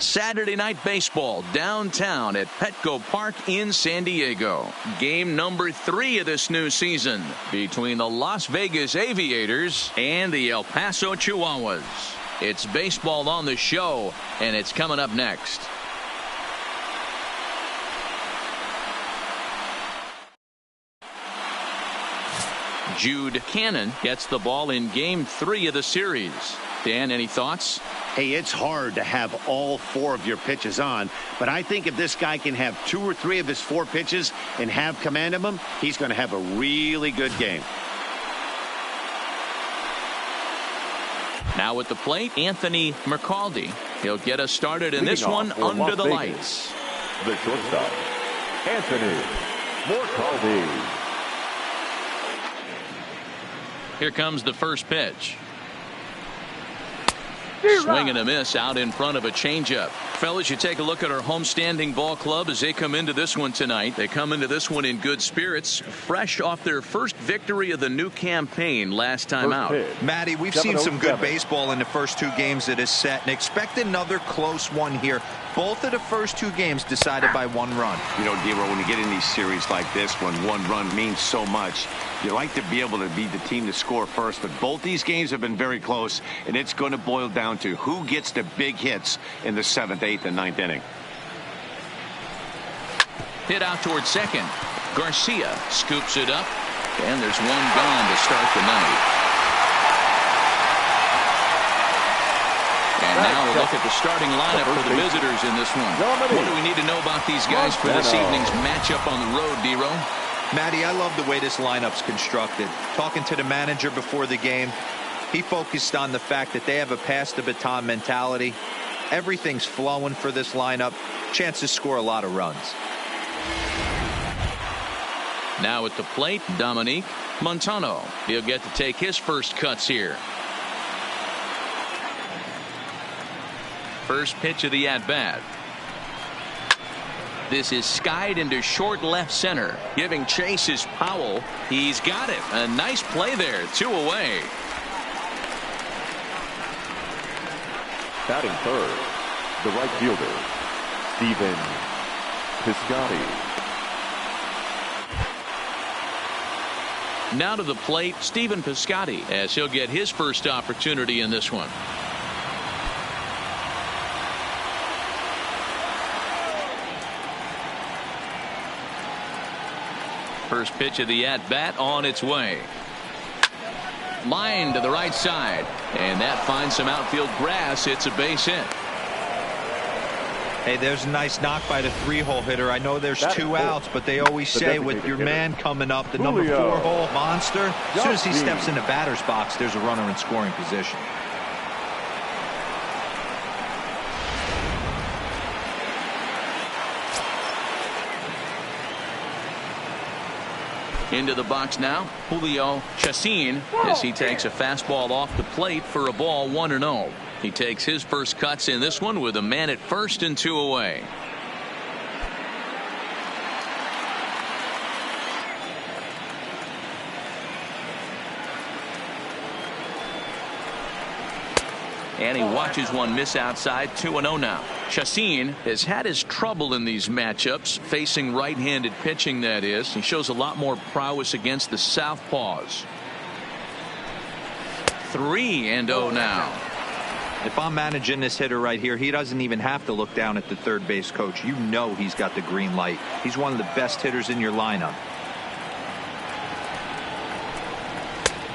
Saturday Night Baseball downtown at Petco Park in San Diego. Game number 3 of this new season between the Las Vegas Aviators and the El Paso Chihuahuas. It's baseball on the show, and it's coming up next. Jude Cannon gets the ball in Game 3 of the series. Dan, any thoughts? Hey, it's hard to have all 4 of your pitches on, but I think if this guy can have 2 or 3 of his 4 pitches and have command of them, he's going to have a really good game. Now at the plate, Anthony Mercaldi. He'll get us started in this one under the lights. The shortstop, Anthony Mercaldi. Here comes the first pitch. Swing and a miss out in front of a changeup. Fellas, you take a look at our homestanding ball club as they come into this one tonight. They come into this one in good spirits, fresh off their first victory of the new campaign last time out. Matty, we've seen some good baseball in the first 2 games that is set, and expect another close one here. Both of the first 2 games decided by 1 run. You know, Dero, when you get in these series like this, when 1 run means so much, you like to be able to be the team to score first. But both these games have been very close, and it's going to boil down to who gets the big hits in the 7th, 8th, and 9th inning. Hit out towards second. Garcia scoops it up, and there's 1 gone to start the night. And now we'll look at the starting lineup for the visitors in this one. What do we need to know about these guys for this evening's matchup on the road, Dero? Matty, I love the way this lineup's constructed. Talking to the manager before the game, he focused on the fact that they have a pass the baton mentality. Everything's flowing for this lineup. Chance to score a lot of runs. Now at the plate, Dominique Montano. He'll get to take his first cuts here. First pitch of the at-bat. This is skied into short left center. Giving chase is Powell. He's got it. A nice play there. 2 away. Batting third, the right fielder, Stephen Piscotty. Now to the plate, Stephen Piscotty, as he'll get his first opportunity in this one. First pitch of the at-bat on its way. Line to the right side, and that finds some outfield grass. It's a base hit. Hey, there's a nice knock by the 3-hole hitter. I know there's 2 outs, but they always say with your man coming up, the number 4-hole monster, as soon as he steps in the batter's box, there's a runner in scoring position. Into the box now, Julio Chacin, as he takes a fastball off the plate for a ball 1-0. He takes his first cuts in this one with a man at first and 2 away. And he watches one miss outside. 2-0 now. Chacin has had his trouble in these matchups, facing right-handed pitching, that is. He shows a lot more prowess against the southpaws. 3-0 now. If I'm managing this hitter right here, he doesn't even have to look down at the third base coach. You know he's got the green light. He's one of the best hitters in your lineup.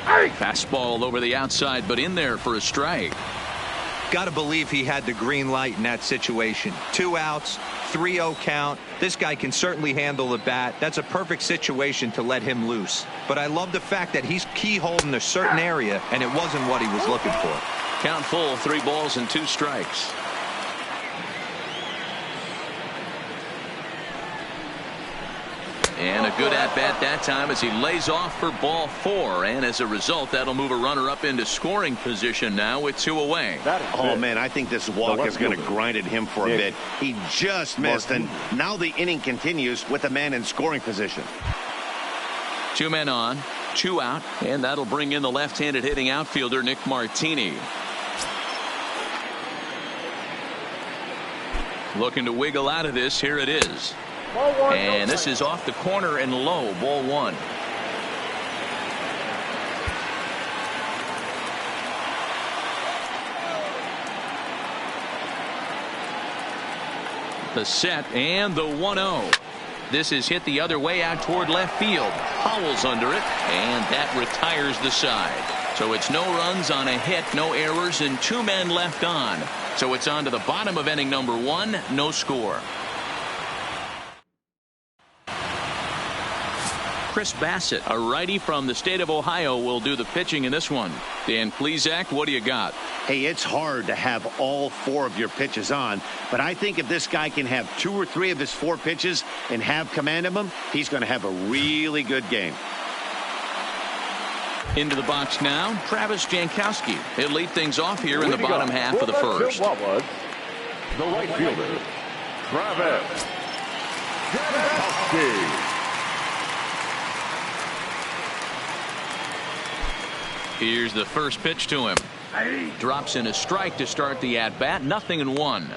Fastball over the outside, but in there for a strike. Got to believe he had the green light in that situation. 2 outs, 3-0 count. This guy can certainly handle the bat. That's a perfect situation to let him loose. But I love the fact that he's keyholed in a certain area, and it wasn't what he was looking for. Count full, 3 balls and 2 strikes. And a good at-bat that time as he lays off for ball 4. And as a result, that'll move a runner up into scoring position now with 2 away. Oh, man, I think this walk is going to grind at him for a bit. He just missed, and now the inning continues with a man in scoring position. 2 men on, 2 out, and that'll bring in the left-handed hitting outfielder Nick Martini. Looking to wiggle out of this. Here it is. And this is off the corner and low. Ball one. The set and the 1-0. This is hit the other way out toward left field. Howell's under it, and that retires the side. So it's no runs on a hit, no errors, and 2 men left on. So it's on to the bottom of inning number 1, no score. Chris Bassett, a righty from the state of Ohio, will do the pitching in this one. Dan Plesac, what do you got? Hey, it's hard to have all 4 of your pitches on, but I think if this guy can have 2 or 3 of his 4 pitches and have command of them, he's going to have a really good game. Into the box now, Travis Jankowski. He'll lead things off here in the bottom half of the first. Chihuahuas, the right fielder, Travis Jankowski. Here's the first pitch to him. Drops in a strike to start the at-bat. 0-1.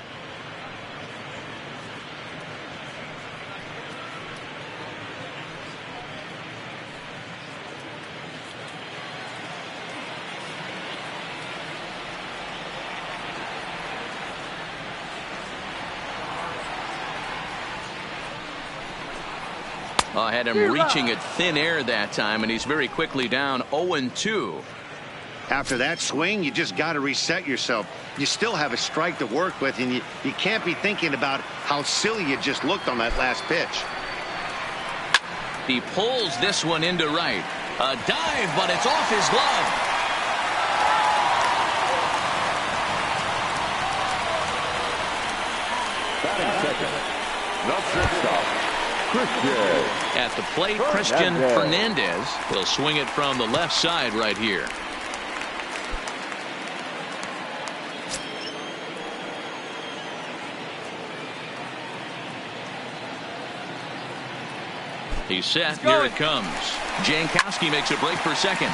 Had him reaching at thin air that time, and he's very quickly down 0-2. After that swing, you just got to reset yourself. You still have a strike to work with, and you can't be thinking about how silly you just looked on that last pitch. He pulls this one into right. A dive, but it's off his glove. Batting second, the shortstop, Christian. At the plate, Christian Fernandez will swing it from the left side right here. He's set. Here it comes. Jankowski makes a break for second.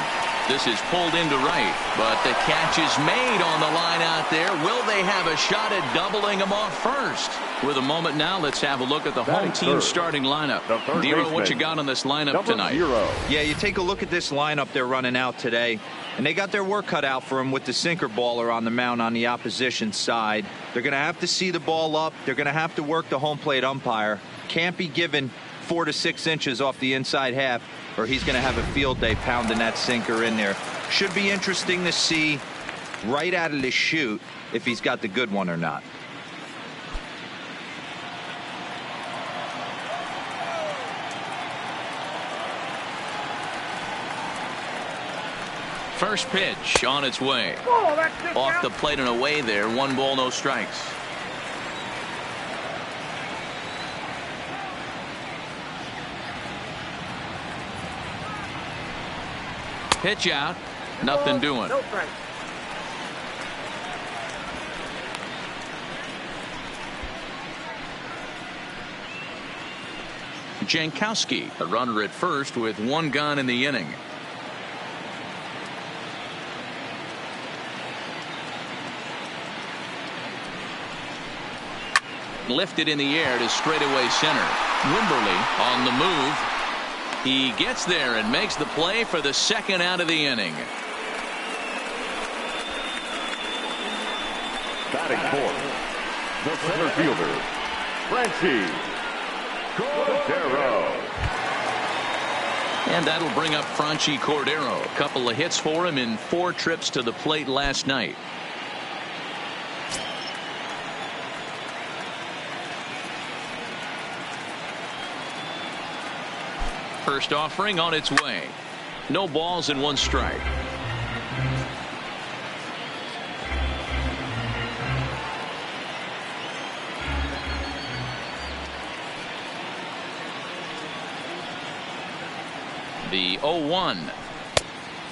This is pulled into right, but the catch is made on the line out there. Will they have a shot at doubling him off first? With a moment now, let's have a look at the home team starting lineup. Dero, what you got on this lineup tonight? Yeah, you take a look at this lineup they're running out today, and they got their work cut out for them with the sinker baller on the mound on the opposition side. They're going to have to see the ball up. They're going to have to work the home plate umpire. Can't be given 4 to 6 inches off the inside half, or he's going to have a field day pounding that sinker in there. Should be interesting to see right out of the chute if he's got the good one or not. First pitch on its way. Off the plate and away there. 1 ball, no strikes. Pitch out. Nothing doing. Jankowski, a runner at first with 1 gone in the inning. Lifted in the air to straightaway center. Wimberly on the move. He gets there and makes the play for the second out of the inning. Batting fourth, the center fielder, Franchi Cordero. And that'll bring up Franchi Cordero. A couple of hits for him in 4 trips to the plate last night. First offering on its way. No balls and 1 strike. The 0-1.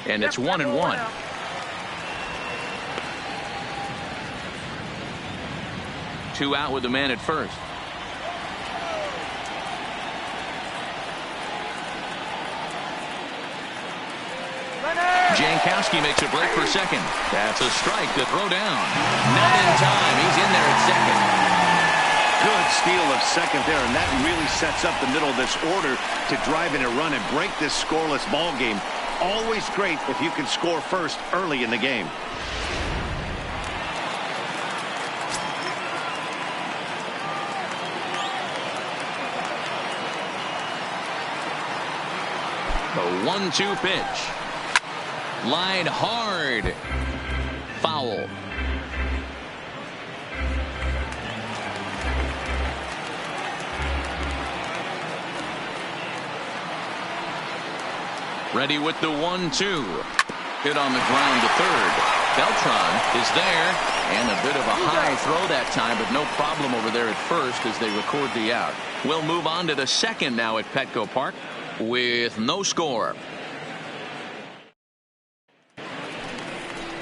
And it's 1-1. Two out with the man at first. Jankowski makes a break for second. That's a strike to throw down. Not in time. He's in there at second. steal of second there, and that really sets up the middle of this order to drive in a run and break this scoreless ball game. Always great if you can score first early in the game. The 1-2 pitch. Line hard. Foul. Ready with the 1-2. Hit on the ground to third. Beltran is there, and a bit of a high throw that time, but no problem over there at first as they record the out. We'll move on to the second now at Petco Park with no score.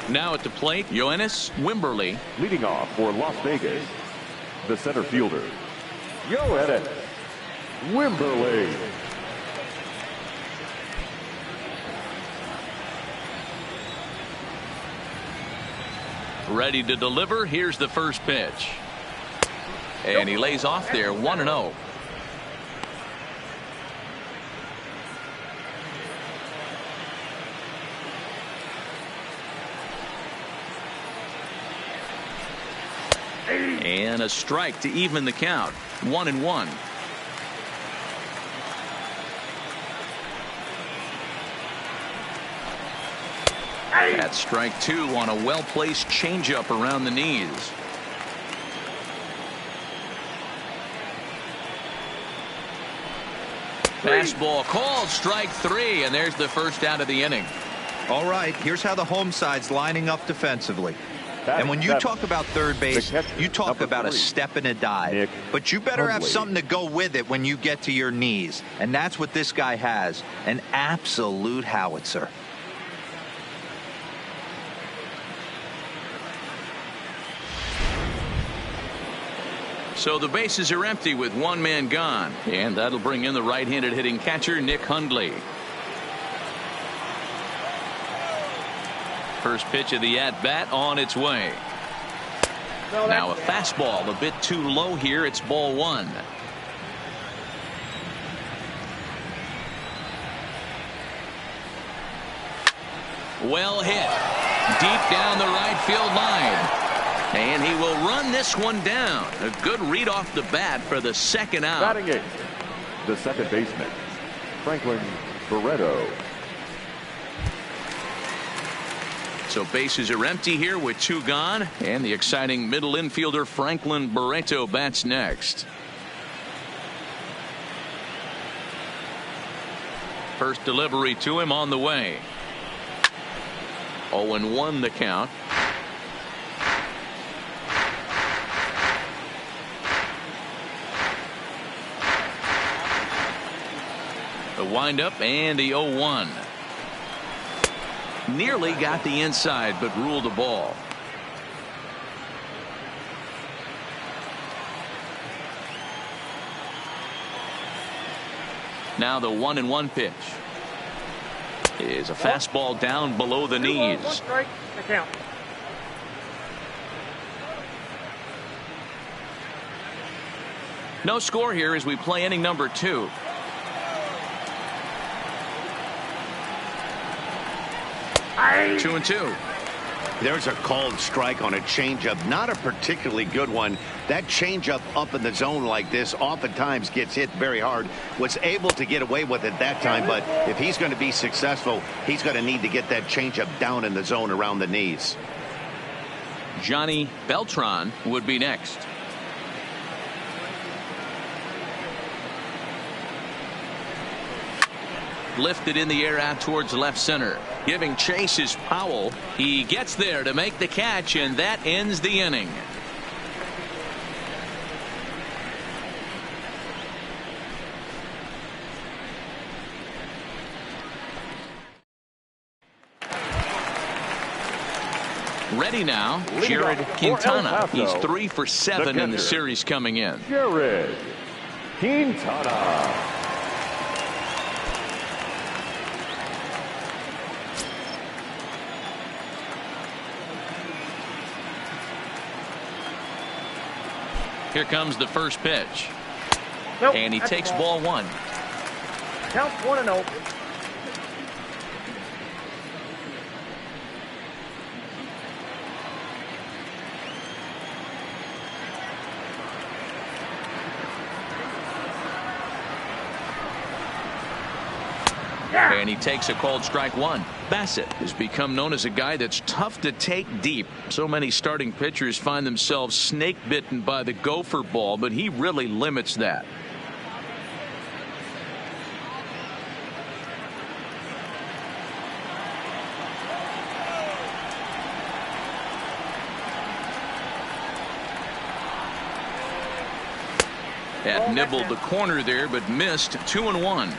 Now at the plate, Yoenis Wimberly. Leading off for Las Vegas, the center fielder, Yoenis Wimberly. Ready to deliver. Here's the first pitch. And he lays off there, 1-0. And a strike to even the count. 1-1. That's strike two on a well-placed changeup around the knees. Fastball called, strike three, and there's the first out of the inning. All right, here's how the home side's lining up defensively. And when you talk about third base, you talk about a step and a dive. But you better have something to go with it when you get to your knees. And that's what this guy has, an absolute howitzer. So the bases are empty with one man gone. And that'll bring in the right-handed hitting catcher, Nick Hundley. First pitch of the at-bat on its way. Now a fastball a bit too low here. It's ball one. Well hit. Deep down the right field line. And he will run this one down. A good read off the bat for the second out. Batting eighth, the second baseman, Franklin Barreto. So bases are empty here with two gone. And the exciting middle infielder Franklin Barreto bats next. First delivery to him on the way. 0-1 the count. The windup and the 0-1. Nearly got the inside, but ruled the ball. Now the 1-1 pitch is a fastball down below the knees. One strike, the count. No score here as we play inning number 2. Two and two. There's a called strike on a changeup, not a particularly good one. That changeup up in the zone like this oftentimes gets hit very hard. Was able to get away with it that time, but if he's going to be successful, he's going to need to get that changeup down in the zone around the knees. Johnny Beltran would be next. Lifted in the air out towards left center. Giving chase is Powell. He gets there to make the catch, and that ends the inning. Ready now, Jared Quintana. He's 3 for 7 in the series coming in. Jared Quintana. Here comes the first pitch. Nope, And he that's takes a ball one. Count 1-0. And he takes a called strike one. Bassett has become known as a guy that's tough to take deep. So many starting pitchers find themselves snake bitten by the gopher ball, but he really limits that. That nibbled the corner there, but missed. 2-1.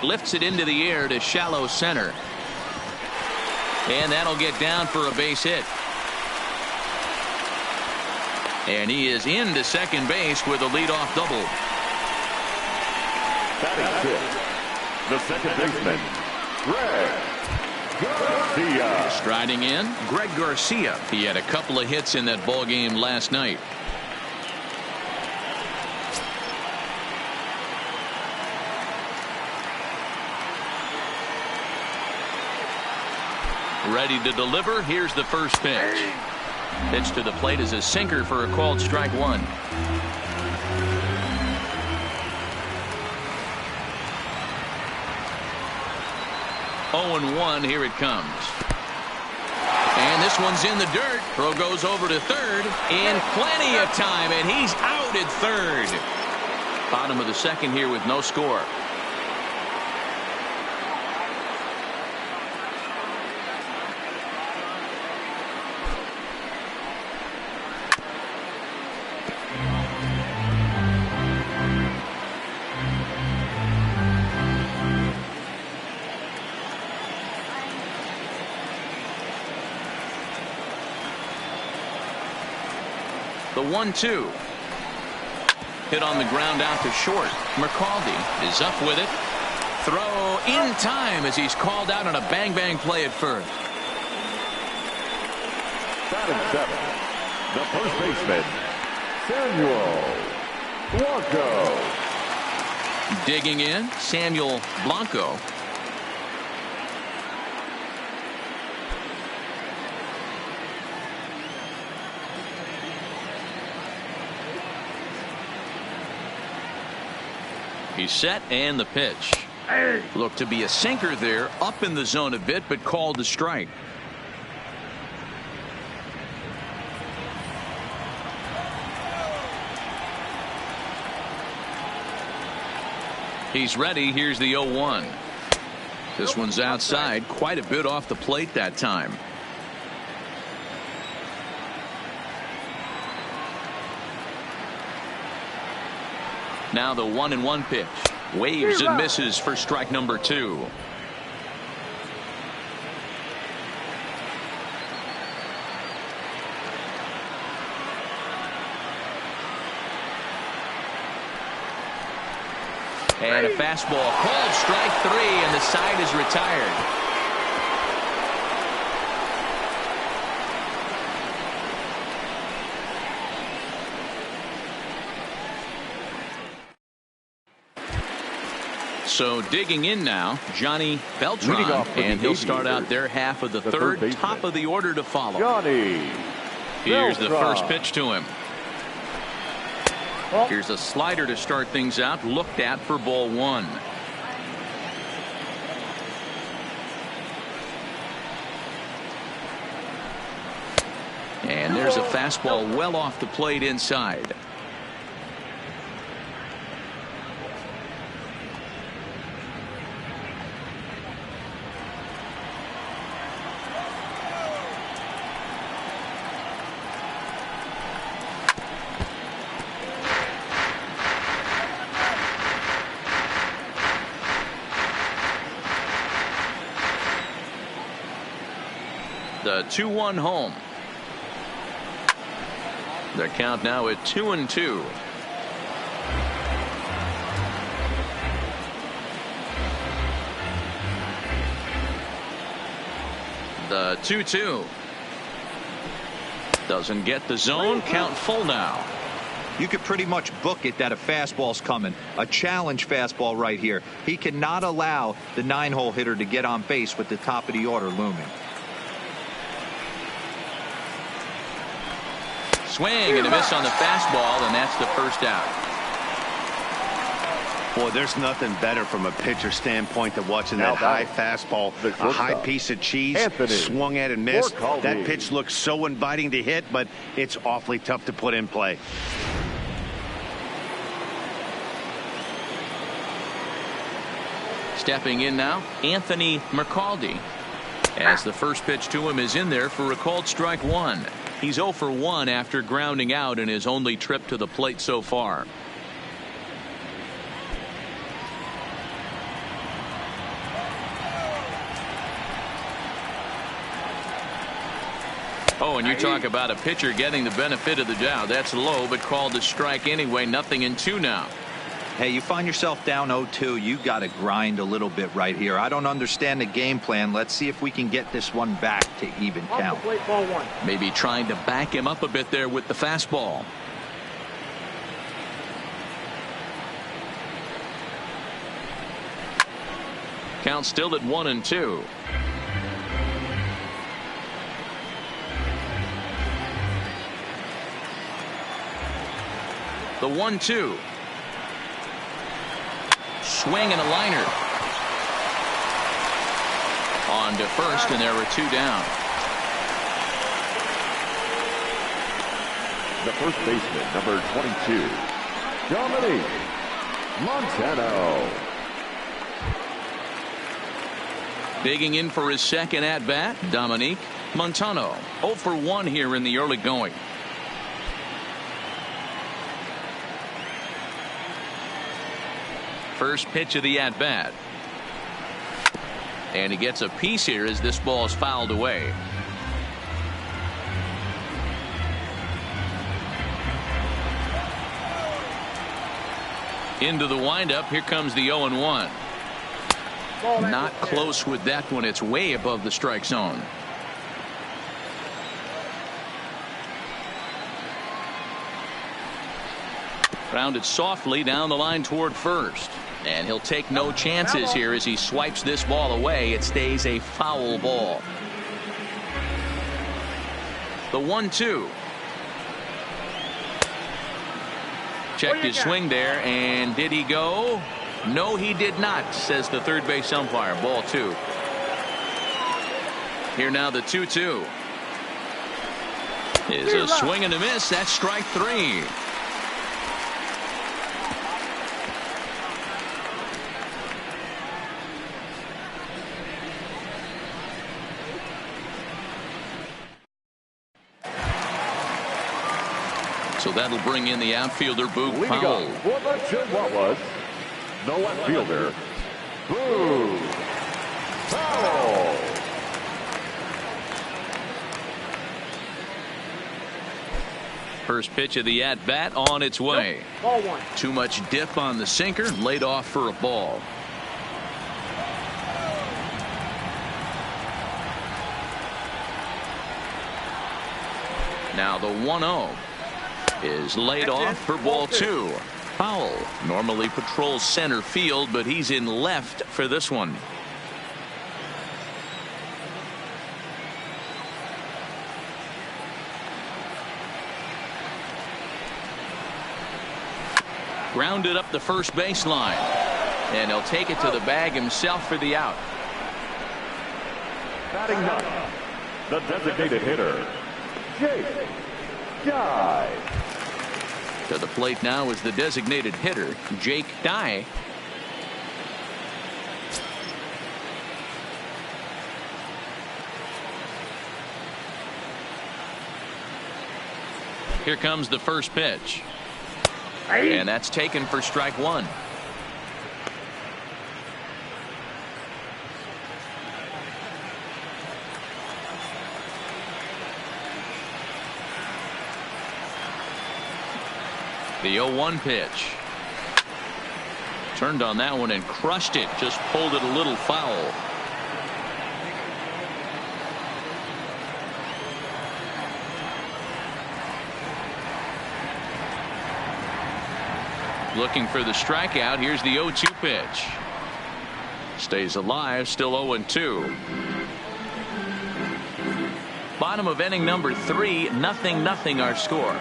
Lifts it into the air to shallow center. And that'll get down for a base hit. And he is into second base with a leadoff double. Batting fifth, the second baseman, Greg Garcia. Striding in, Greg Garcia. He had a couple of hits in that ball game last night. Ready to deliver. Here's the first pitch. Pitch to the plate is a sinker for a called strike one. Oh, 1. Here it comes. And this one's in the dirt. Throw goes over to third in plenty of time, and he's out at third. Bottom of the second here with no score. The 1-2. Hit on the ground out to short. McCaldy is up with it. Throw in time as he's called out on a bang-bang play at first. Batting seventh, the first baseman, Samuel Blanco. Digging in, Samuel Blanco. He's set, and the pitch. Looked to be a sinker there, up in the zone a bit, but called a strike. He's ready. Here's the 0-1. This one's outside, quite a bit off the plate that time. Now the 1-1 pitch. Waves and misses for strike number 2. And a fastball called strike 3, and the side is retired. So digging in now, Johnny Beltran, and he'll start out their half of the third, top of the order to follow. Johnny Here's the Beltran. first pitch to him. Here's a slider to start things out, looked at for ball 1. And there's a fastball well off the plate inside. The 2-1 home. The count now at 2-2. The 2-2. Doesn't get the zone. Count full now. You could pretty much book it that a fastball's coming. A challenge fastball right here. He cannot allow the 9-hole hitter to get on base with the top of the order looming. Swing and a miss on the fastball, and that's the first out. Boy, there's nothing better from a pitcher standpoint than watching that high fastball, a high piece of cheese, swung at and missed. That pitch looks so inviting to hit, but it's awfully tough to put in play. Stepping in now, Anthony McCaldy. As the first pitch to him is in there for a called strike one. He's 0 for 1 after grounding out in his only trip to the plate so far. Oh, and you talk about a pitcher getting the benefit of the doubt. That's low, but called a strike anyway. Nothing in 2 now. Hey, you find yourself down 0-2. You got to grind a little bit right here. I don't understand the game plan. Let's see if we can get this one back to even count. Ball 1. Maybe trying to back him up a bit there with the fastball. Count still at 1-2. The 1-2. Swing and a liner. On to first, and there are 2 down. The first baseman, number 22, Dominic Montano. Digging in for his second at-bat, Dominic Montano. 0 for 1 here in the early going. First pitch of the at-bat. And he gets a piece here as this ball is fouled away. Into the windup. Here comes the 0-1. Not close with that one. It's way above the strike zone. Grounded softly down the line toward first. And he'll take no chances here as he swipes this ball away. It stays a foul ball. The 1-2. Checked his swing there, and did he go? No, he did not, says the third base umpire. Ball 2. Here now the 2-2. Is a swing and a miss. That's strike 3. So that'll bring in the outfielder, Boog Powell. For the Chihuahuas, no outfielder, Boog Powell. First pitch of the at-bat on its way. Ball 1. Too much dip on the sinker, laid off for a ball. Now the 1-0 is laid off for ball 2. Powell normally patrols center field, but he's in left for this one. Grounded up the first baseline, and he'll take it to the bag himself for the out. Batting ninth, the designated hitter, Jake Dye. To the plate now is the designated hitter, Jake Dye. Here comes the first pitch. And that's taken for strike 1. The 0-1 pitch. Turned on that one and crushed it. Just pulled it a little foul. Looking for the strikeout. Here's the 0-2 pitch. Stays alive, still 0-2. Bottom of inning number 3, 0-0 our score.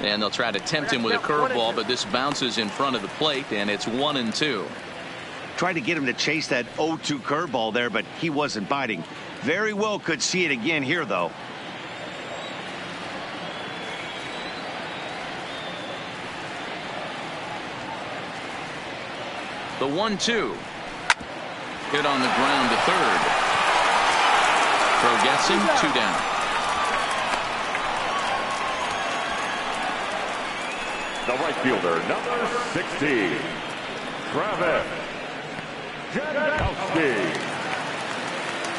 And they'll try to tempt him with a curveball, but this bounces in front of the plate, and it's 1-2. Tried to get him to chase that 0-2 curveball there, but he wasn't biting. Very well could see it again here, though. The 1-2. Hit on the ground to third. Throw gets him, 2 down. The right fielder, number 60, Travis Jankowski.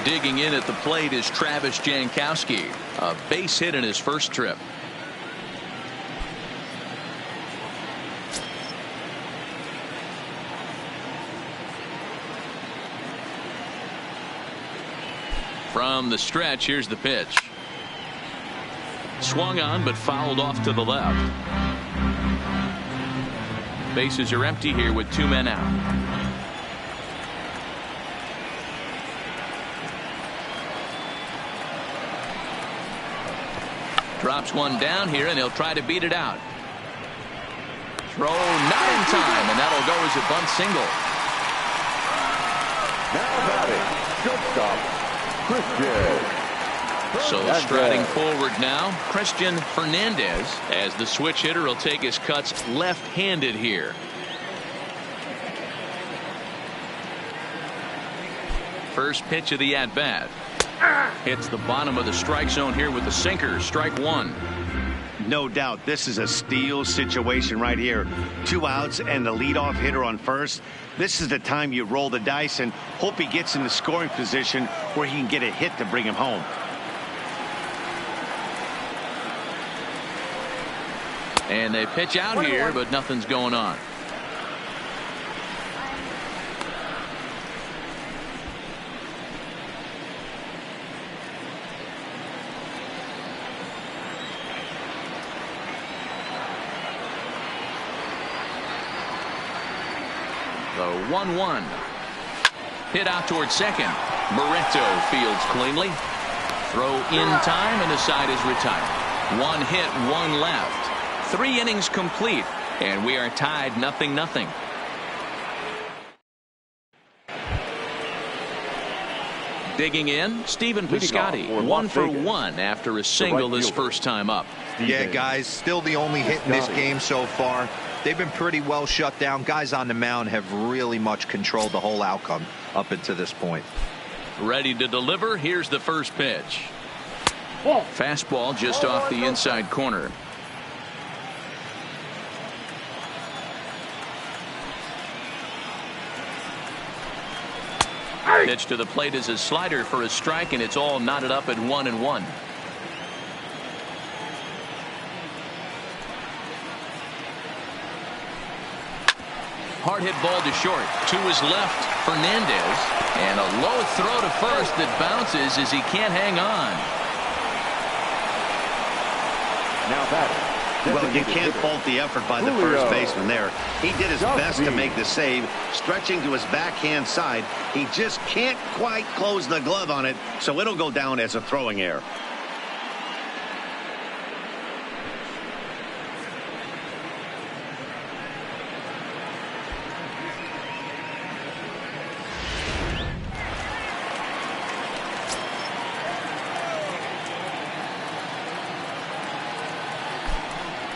Digging in at the plate is Travis Jankowski. A base hit in his first trip. From the stretch, here's the pitch. Swung on, but fouled off to the left. Bases are empty here with 2 men out. Drops one down here, and he'll try to beat it out. Throw not in time, and that'll go as a bunt single. Now batting, shortstop, Christian. So striding forward now, Christian Fernandez, as the switch hitter will take his cuts left-handed here. First pitch of the at-bat. Hits the bottom of the strike zone here with the sinker. Strike 1. No doubt this is a steal situation right here. 2 outs and the leadoff hitter on first. This is the time you roll the dice and hope he gets in the scoring position where he can get a hit to bring him home. And they pitch out here, but nothing's going on. The 1-1. Hit out towards second. Barreto fields cleanly. Throw in time, and the side is retired. 1 hit, 1 left. 3 innings complete, and we are tied 0-0. Digging in, Stephen Piscotty, 1 for 1 after a single his first time up. Yeah, guys, still the only hit in this game so far. They've been pretty well shut down. Guys on the mound have really much controlled the whole outcome up until this point. Ready to deliver. Here's the first pitch. Fastball just off the inside corner. Pitch to the plate is a slider for a strike, and it's all knotted up at 1-1. Hard hit ball to short. To his left, Fernandez, and a low throw to first that bounces as he can't hang on. Now batting. Well, you can't fault the effort by the first baseman there. He did his best to make the save, stretching to his backhand side. He just can't quite close the glove on it, so it'll go down as a throwing error.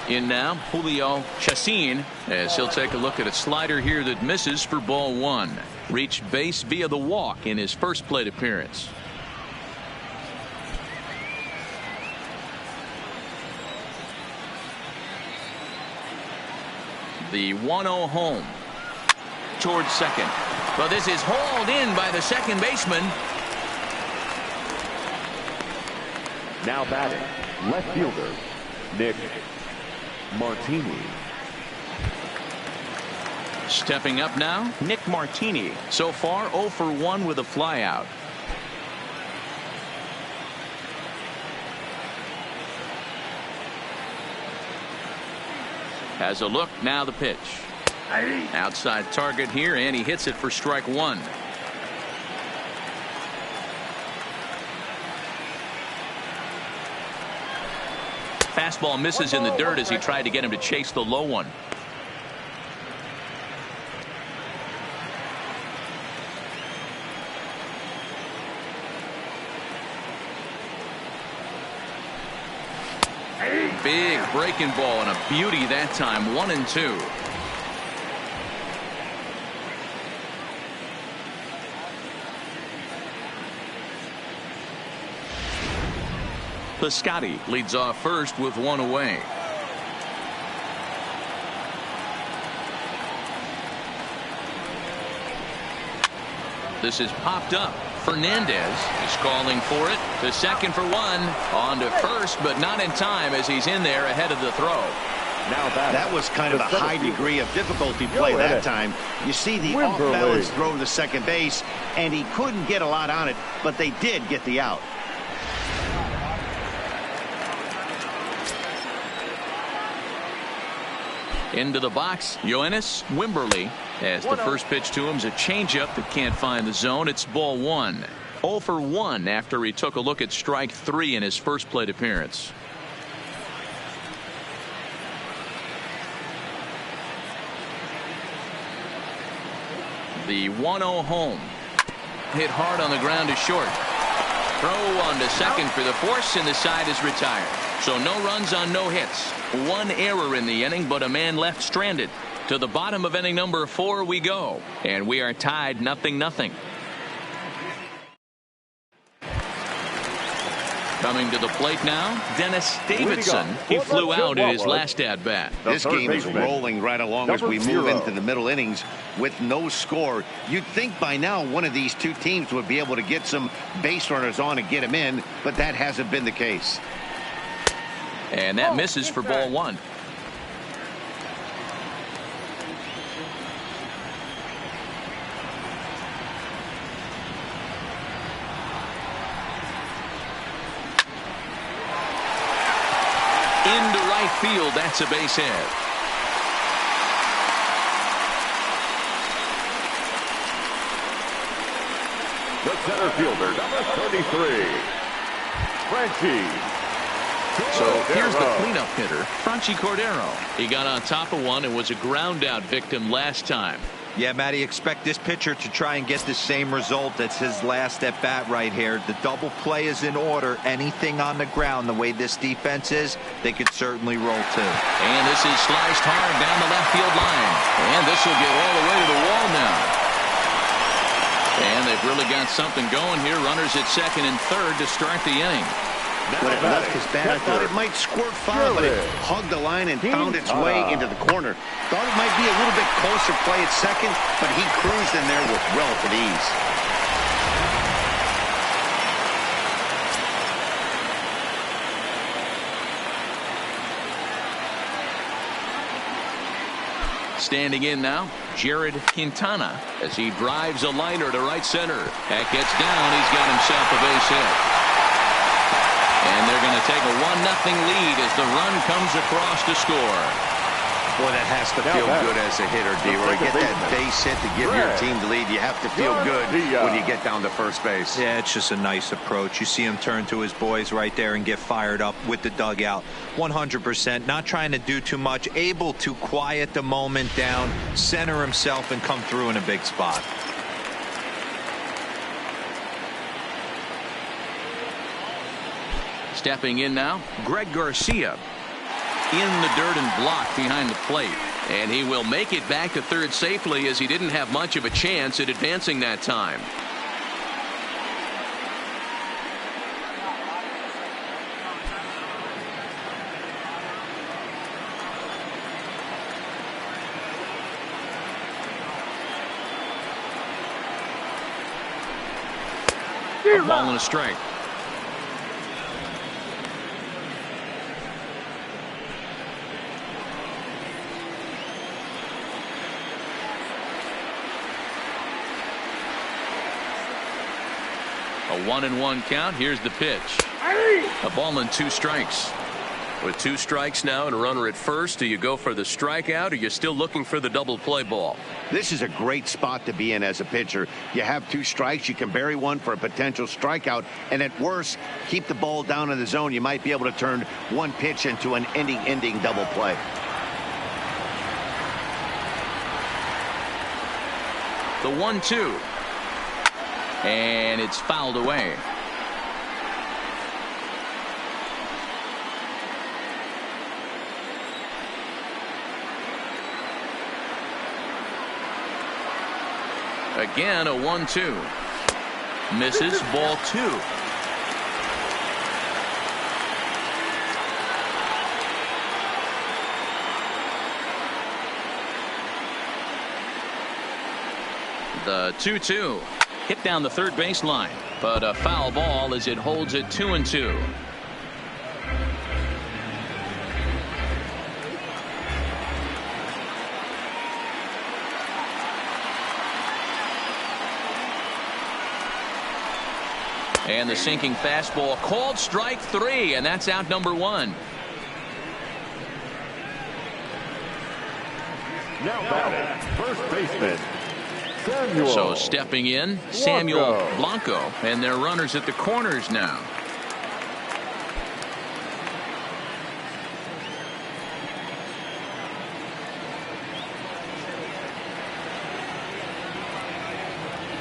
In now, Julio Chacin, as he'll take a look at a slider here that misses for ball 1. Reached base via the walk in his first plate appearance. The 1-0 home. Towards second. Well, this is hauled in by the second baseman. Now batting, left fielder, Nick Martini. Stepping up now, Nick Martini. So far 0 for 1 with a flyout. Has a look. Now the pitch. Outside target here, and he hits it for strike one. Fastball misses in the dirt as he tried to get him to chase the low one. Big breaking ball and a beauty that time. 1-2. Piscotty leads off first with one away. This is popped up. Fernandez is calling for it. To second for one. On to first, but not in time as he's in there ahead of the throw. Now that was kind of a high degree of difficulty play that time. You see the off-balance throw to second base, and he couldn't get a lot on it, but they did get the out. Into the box, Yoenis Wimberly, as the first pitch to him is a changeup that can't find the zone. It's ball one. 0 for 1 after he took a look at strike 3 in his first plate appearance. The 1-0 home. Hit hard on the ground to short. Throw on to second for the force, and the side is retired. So no runs on no hits. One error in the inning, but a man left stranded. To the bottom of inning number 4 we go, and we are tied 0-0. Coming to the plate now, Dennis Davidson. He flew out in his last at bat. This game is rolling right along as we move into the middle innings with no score. You'd think by now one of these two teams would be able to get some base runners on and get them in, but that hasn't been the case. And that misses for ball one. Into right field, that's a base hit. The center fielder, number 33, Franchi. So here's the cleanup hitter, Franchi Cordero. He got on top of one and was a ground out victim last time. Yeah, Matty, expect this pitcher to try and get the same result. That's his last at bat right here. The double play is in order. Anything on the ground, the way this defense is, they could certainly roll too. And this is sliced hard down the left field line. And this will get all the way to the wall now. And they've really got something going here. Runners at second and third to start the inning. When it left his bat, I thought it might squirt foul, but it hugged the line and found its way into the corner. Thought it might be a little bit closer play at second, but he cruised in there with relative ease. Standing in now, Jared Quintana as he drives a liner to right center. That gets down. He's got himself a base hit. And they're going to take a 1-0 lead as the run comes across to score. Boy, that has to feel good as a hitter, D-Roy. Get that base hit to give your team the lead. You have to feel good when you get down to first base. Yeah, it's just a nice approach. You see him turn to his boys right there and get fired up with the dugout. 100%, not trying to do too much, able to quiet the moment down, center himself, and come through in a big spot. Stepping in now, Greg Garcia in the dirt and blocked behind the plate. And he will make it back to third safely as he didn't have much of a chance at advancing that time. A ball and a strike. A 1-1 count. Here's the pitch. A ball and 2 strikes. With 2 strikes now and a runner at first, do you go for the strikeout, or you're still looking for the double play ball? This is a great spot to be in as a pitcher. You have 2 strikes. You can bury one for a potential strikeout, and at worst, keep the ball down in the zone. You might be able to turn one pitch into an ending double play. The 1-2. And it's fouled away. Again, a 1-2. Misses, ball 2. The 2-2. Hit down the third baseline, but a foul ball as it holds it 2-2. And the sinking fastball called strike 3, and that's out number 1. Now batting, first baseman, Samuel. So stepping in, Samuel Blanco, and their runners at the corners now.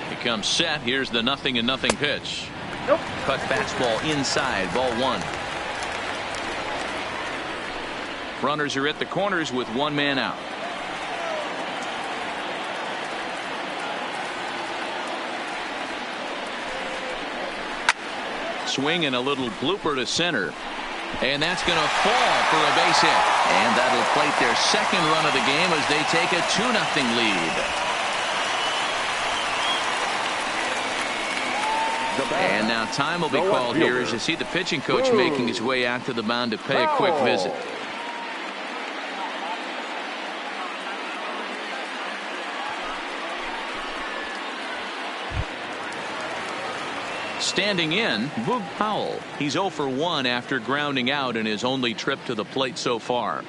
He comes set. Here's the 0-0 pitch. Nope. Cut fastball inside, ball 1. Runners are at the corners with 1 man out. Swing and a little blooper to center. And that's going to fall for a base hit. And that'll plate their second run of the game as they take a 2-0 lead. And now time will be called here as you see the pitching coach making his way out to the mound to pay a quick visit. Standing in, Boog Powell. He's 0 for 1 after grounding out in his only trip to the plate so far.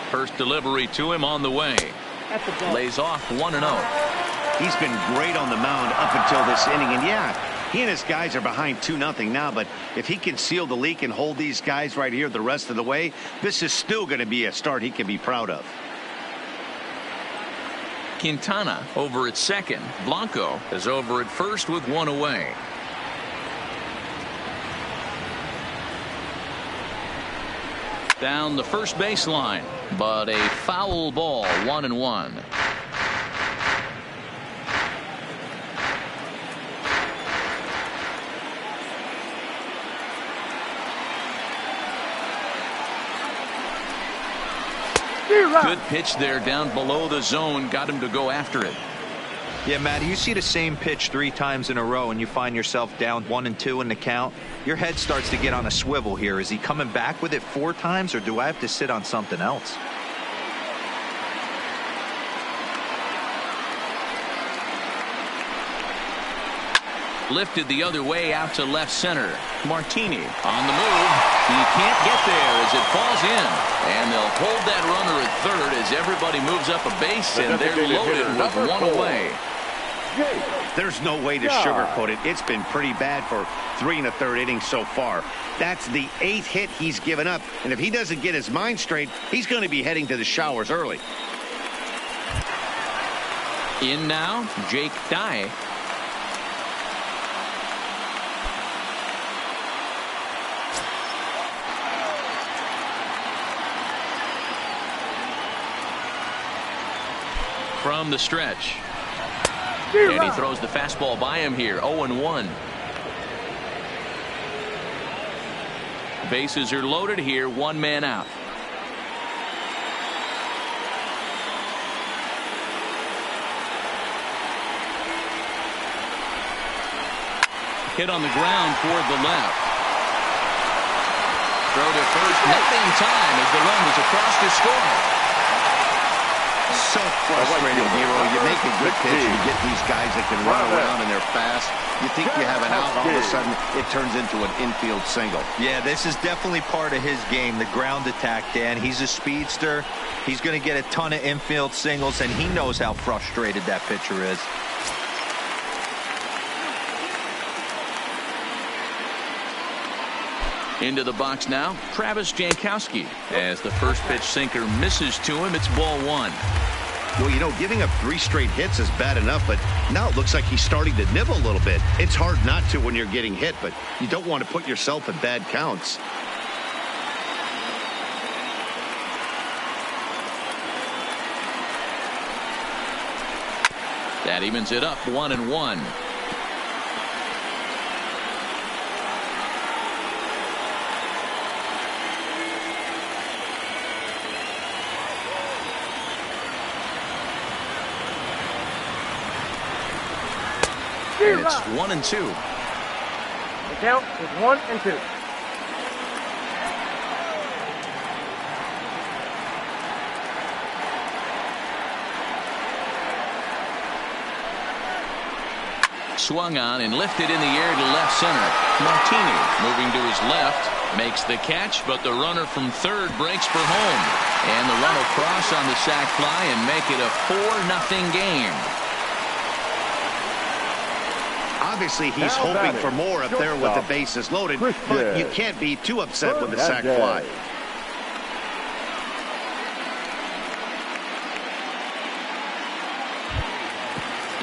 First delivery to him on the way. Lays off 1-0. He's been great on the mound up until this inning. And yeah, he and his guys are behind 2-0 now. But if he can seal the leak and hold these guys right here the rest of the way, this is still going to be a start he can be proud of. Quintana over at second. Blanco is over at first with 1 away. Down the first baseline, but a foul ball, 1-1. Good pitch there down below the zone, got him to go after it. Yeah, Matty, you see the same pitch 3 times in a row and you find yourself down 1-2 in the count. Your head starts to get on a swivel here. Is he coming back with it 4 times, or do I have to sit on something else? Lifted the other way out to left center. Martini on the move. He can't get there as it falls in. And they'll hold that runner at third as everybody moves up a base, and they're loaded with 1 away. There's no way to sugarcoat it. It's been pretty bad for 3 1/3 innings so far. That's the 8th hit he's given up. And if he doesn't get his mind straight, he's going to be heading to the showers early. In now, Jake Dye. From the stretch. And he throws the fastball by him here. 0-1. Bases are loaded here. 1 man out. Hit on the ground toward the left. Throw to first. Nothing time as the run was across to score. So frustrating, Hero. You make a good pitch, and you get these guys that can run around and they're fast. You think you have an out, all of a sudden it turns into an infield single. Yeah, this is definitely part of his game, the ground attack, Dan. He's a speedster. He's going to get a ton of infield singles, and he knows how frustrated that pitcher is. Into the box now, Travis Jankowski. As the first pitch sinker misses to him, it's ball one. Well, you know, giving up 3 straight hits is bad enough, but now it looks like he's starting to nibble a little bit. It's hard not to when you're getting hit, but you don't want to put yourself in bad counts. That evens it up 1-1. And it's 1-2. The count is 1-2. Swung on and lifted in the air to left center. Martini moving to his left, makes the catch, but the runner from third breaks for home. And the run will cross on the sac fly and make it a 4-0 game. Obviously, he's hoping for more up there with the bases loaded, but you can't be too upset with the sac fly.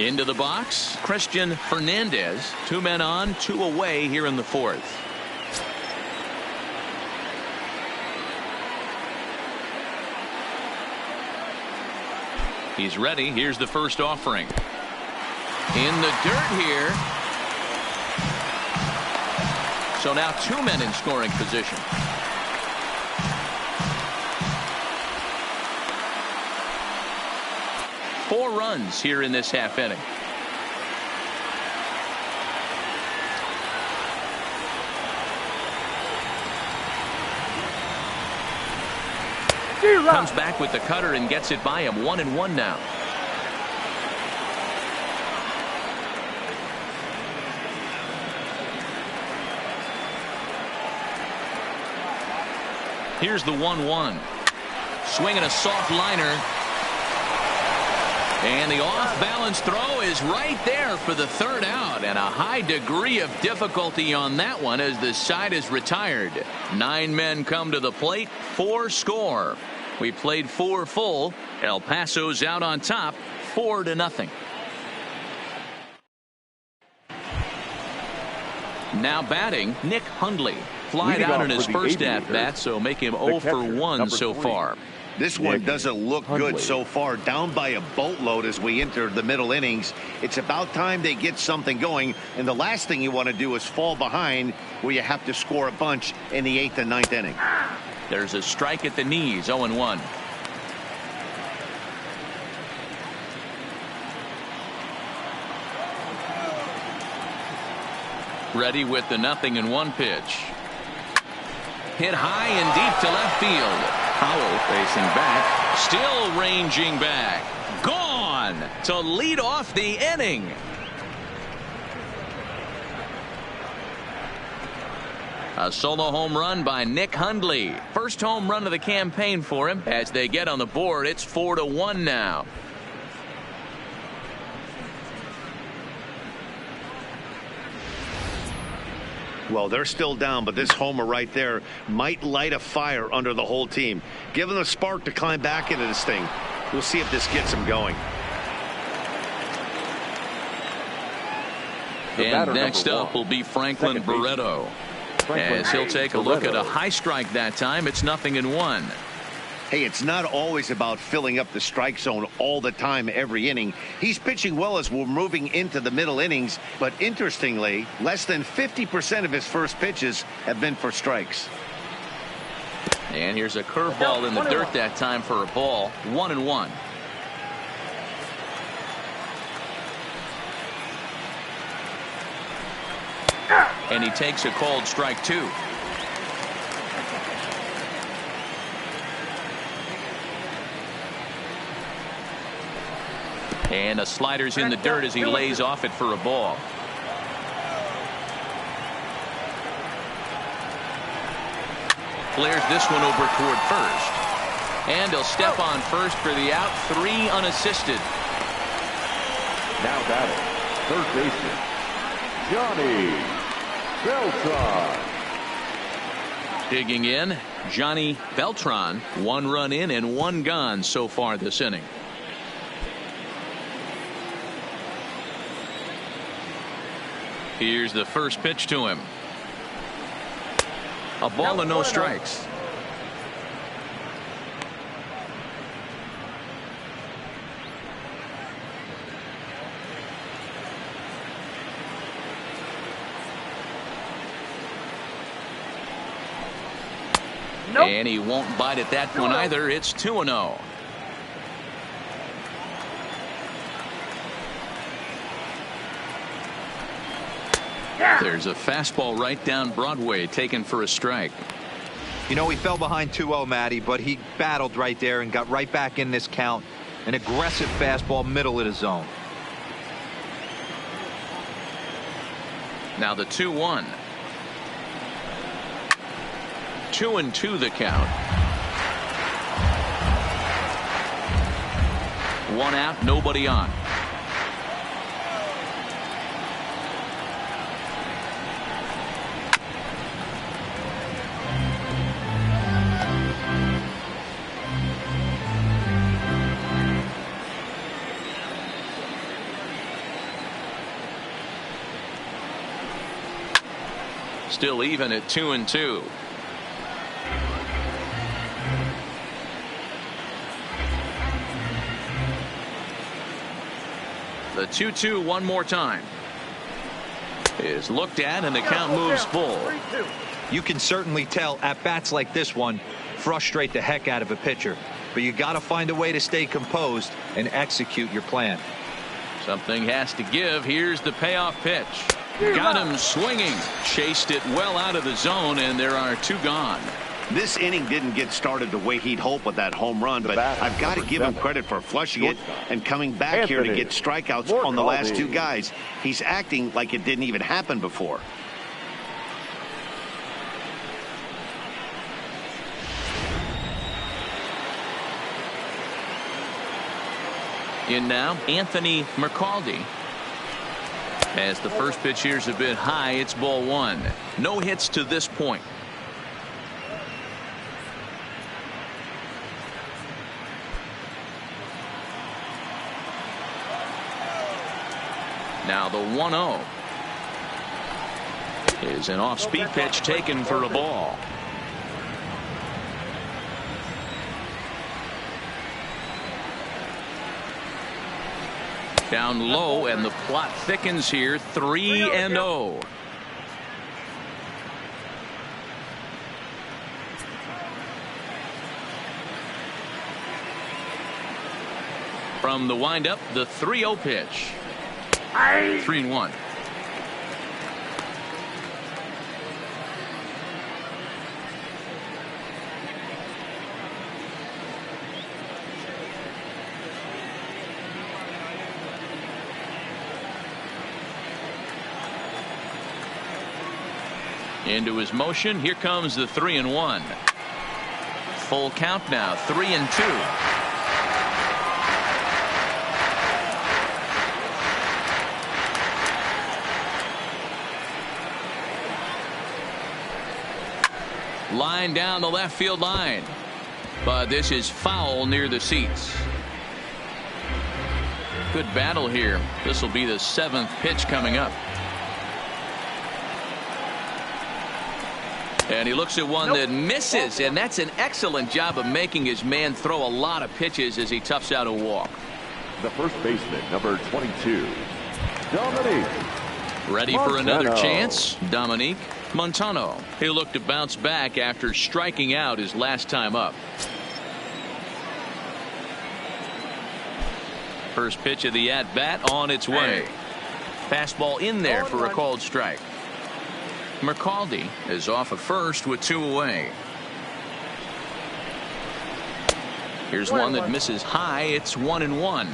Into the box, Christian Fernandez. 2 men on, 2 away here in the 4th. He's ready. Here's the first offering. In the dirt here. So now 2 men in scoring position. Four runs here in this half inning. Comes back with the cutter and gets it by him. 1-1 now. Here's the 1-1. Swinging a soft liner. And the off-balance throw is right there for the 3rd out. And a high degree of difficulty on that one as the side is retired. 9 men come to the plate, 4 score. We played 4 full. El Paso's out on top, 4-0. Now batting, Nick Hundley. Flied out in his first at-bat, so make him 0 for 1 so far. This one doesn't look good so far. Down by a boatload as we enter the middle innings. It's about time they get something going. And the last thing you want to do is fall behind where you have to score a bunch in the 8th and 9th inning. There's a strike at the knees, 0-1. Ready with the 0-1 pitch. Hit high and deep to left field. Howell facing back, still ranging back. Gone to lead off the inning. A solo home run by Nick Hundley. First home run of the campaign for him. As they get on the board, it's 4-1 now. Well, they're still down, but this homer right there might light a fire under the whole team. Give them a spark to climb back into this thing. We'll see if this gets them going. And next up will be Franklin Barreto. As he'll take a look at a high strike that time. It's 0-1. Hey, it's not always about filling up the strike zone all the time every inning. He's pitching well as we're moving into the middle innings, but interestingly, less than 50% of his first pitches have been for strikes. And here's a curveball in the dirt that time for a ball. 1-1. And he takes a called strike 2. And the slider's in the dirt as he lays off it for a ball. Flares this one over toward first. And he'll step on first for the out. 3 unassisted. Now batting, third baseman, Johnny Beltran. Digging in, Johnny Beltran. 1 run in and 1 gone so far this inning. Here's the first pitch to him. A ball and no strikes. Nope. And he won't bite at that one either. It's 2-0. There's a fastball right down Broadway taken for a strike. You know, he fell behind 2-0, Matty, but he battled right there and got right back in this count. An aggressive fastball middle of the zone. Now the 2-1. 2-2 the count. 1 out, nobody on. Still even at 2-2. The 2-2 one more time is looked at and the count moves full. You can certainly tell at bats like this one frustrate the heck out of a pitcher, but you got to find a way to stay composed and execute your plan. Something has to give. Here's the payoff pitch. Got him swinging. Chased it well out of the zone, and there are 2 gone. This inning didn't get started the way he'd hoped with that home run, but I've got to give him credit for flushing it and coming back here to get strikeouts on the last 2 guys. He's acting like it didn't even happen before. In now, Anthony McCaldy. As the first pitch here's a bit high, it's ball 1. No hits to this point. Now the 1-0 is an off-speed pitch taken for a ball. Down low, and the plot thickens here. 3-0. From the windup, the 3-0 pitch. 3-1. Into his motion. Here comes the 3-1. Full count now. 3-2. Line down the left field line, but this is foul near the seats. Good battle here. This will be the 7th pitch coming up. And he looks at one that misses, and that's an excellent job of making his man throw a lot of pitches as he toughs out a walk. The first baseman, number 22, Dominique. Ready for another chance, Dominique Montano. He'll look to bounce back after striking out his last time up. First pitch of the at-bat on its way. Fastball in there for a called strike. McCaldy is off at first with 2 away. Here's one that misses high. It's 1-1.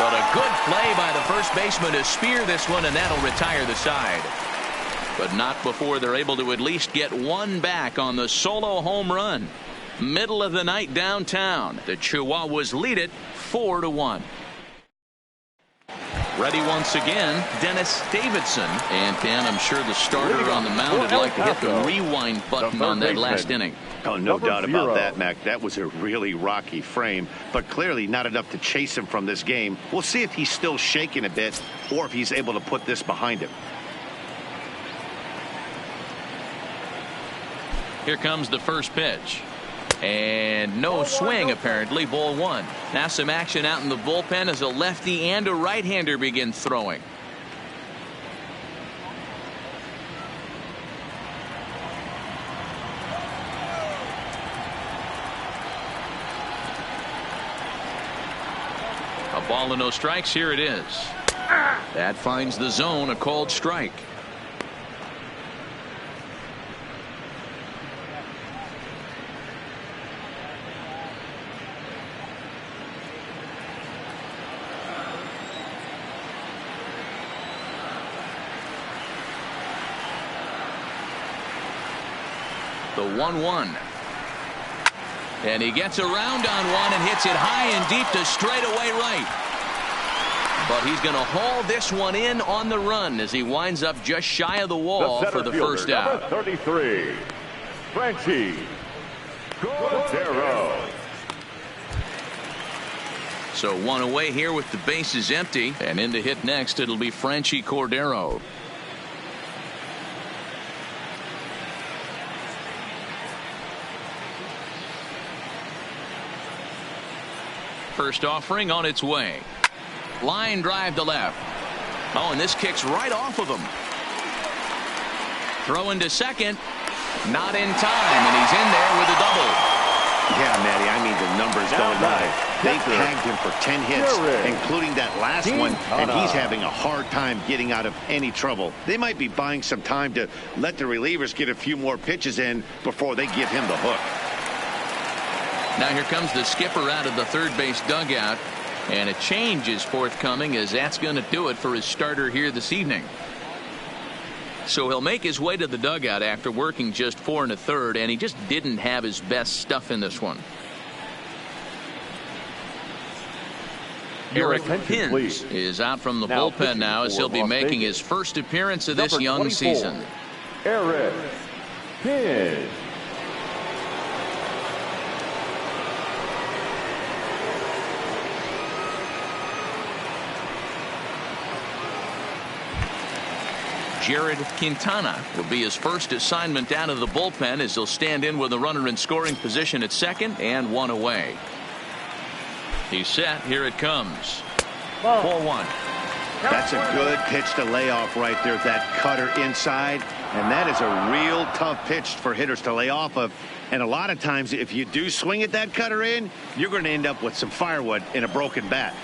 But a good play by the first baseman to spear this one, and that'll retire the side. But not before they're able to at least get one back on the solo home run. Middle of the night downtown. The Chihuahuas lead it 4-1. Ready once again, Dennis Davidson. And Dan, I'm sure the starter on the mound would like to hit the rewind button on that last inning. Oh, no doubt about that, Mac. That was a really rocky frame, but clearly not enough to chase him from this game. We'll see if he's still shaking a bit or if he's able to put this behind him. Here comes the first pitch. And no swing, apparently. Ball one. Now some action out in the bullpen as a lefty and a right-hander begin throwing. A ball and no strikes. Here it is. That finds the zone, a called strike. The 1-1. And he gets around on one and hits it high and deep to straightaway right. But he's going to haul this one in on the run as he winds up just shy of the wall for the first out. 33, Franchi Cordero. So one away here with the bases empty, and in to hit next it'll be Franchi Cordero. First offering on its way. Line drive to left. Oh, and this kicks right off of him. Throw into second. Not in time, and he's in there with a double. Yeah, Matty, I mean the numbers don't lie. They tagged him for 10 hits, including that last one, and he's having a hard time getting out of any trouble. They might be buying some time to let the relievers get a few more pitches in before they give him the hook. Now here comes the skipper out of the third base dugout, and a change is forthcoming as that's going to do it for his starter here this evening. So he'll make his way to the dugout after working just 4 1/3, and he just didn't have his best stuff in this one. Eric Pins is out from the bullpen now as he'll be making his first appearance of this young season. Eric Pins. Jared Quintana will be his first assignment down to the bullpen as he'll stand in with a runner in scoring position at second and one away. He's set. Here it comes. 4-1. That's a good pitch to lay off right there. That cutter inside. And that is a real tough pitch for hitters to lay off of. And a lot of times if you do swing at that cutter in, you're going to end up with some firewood in a broken bat.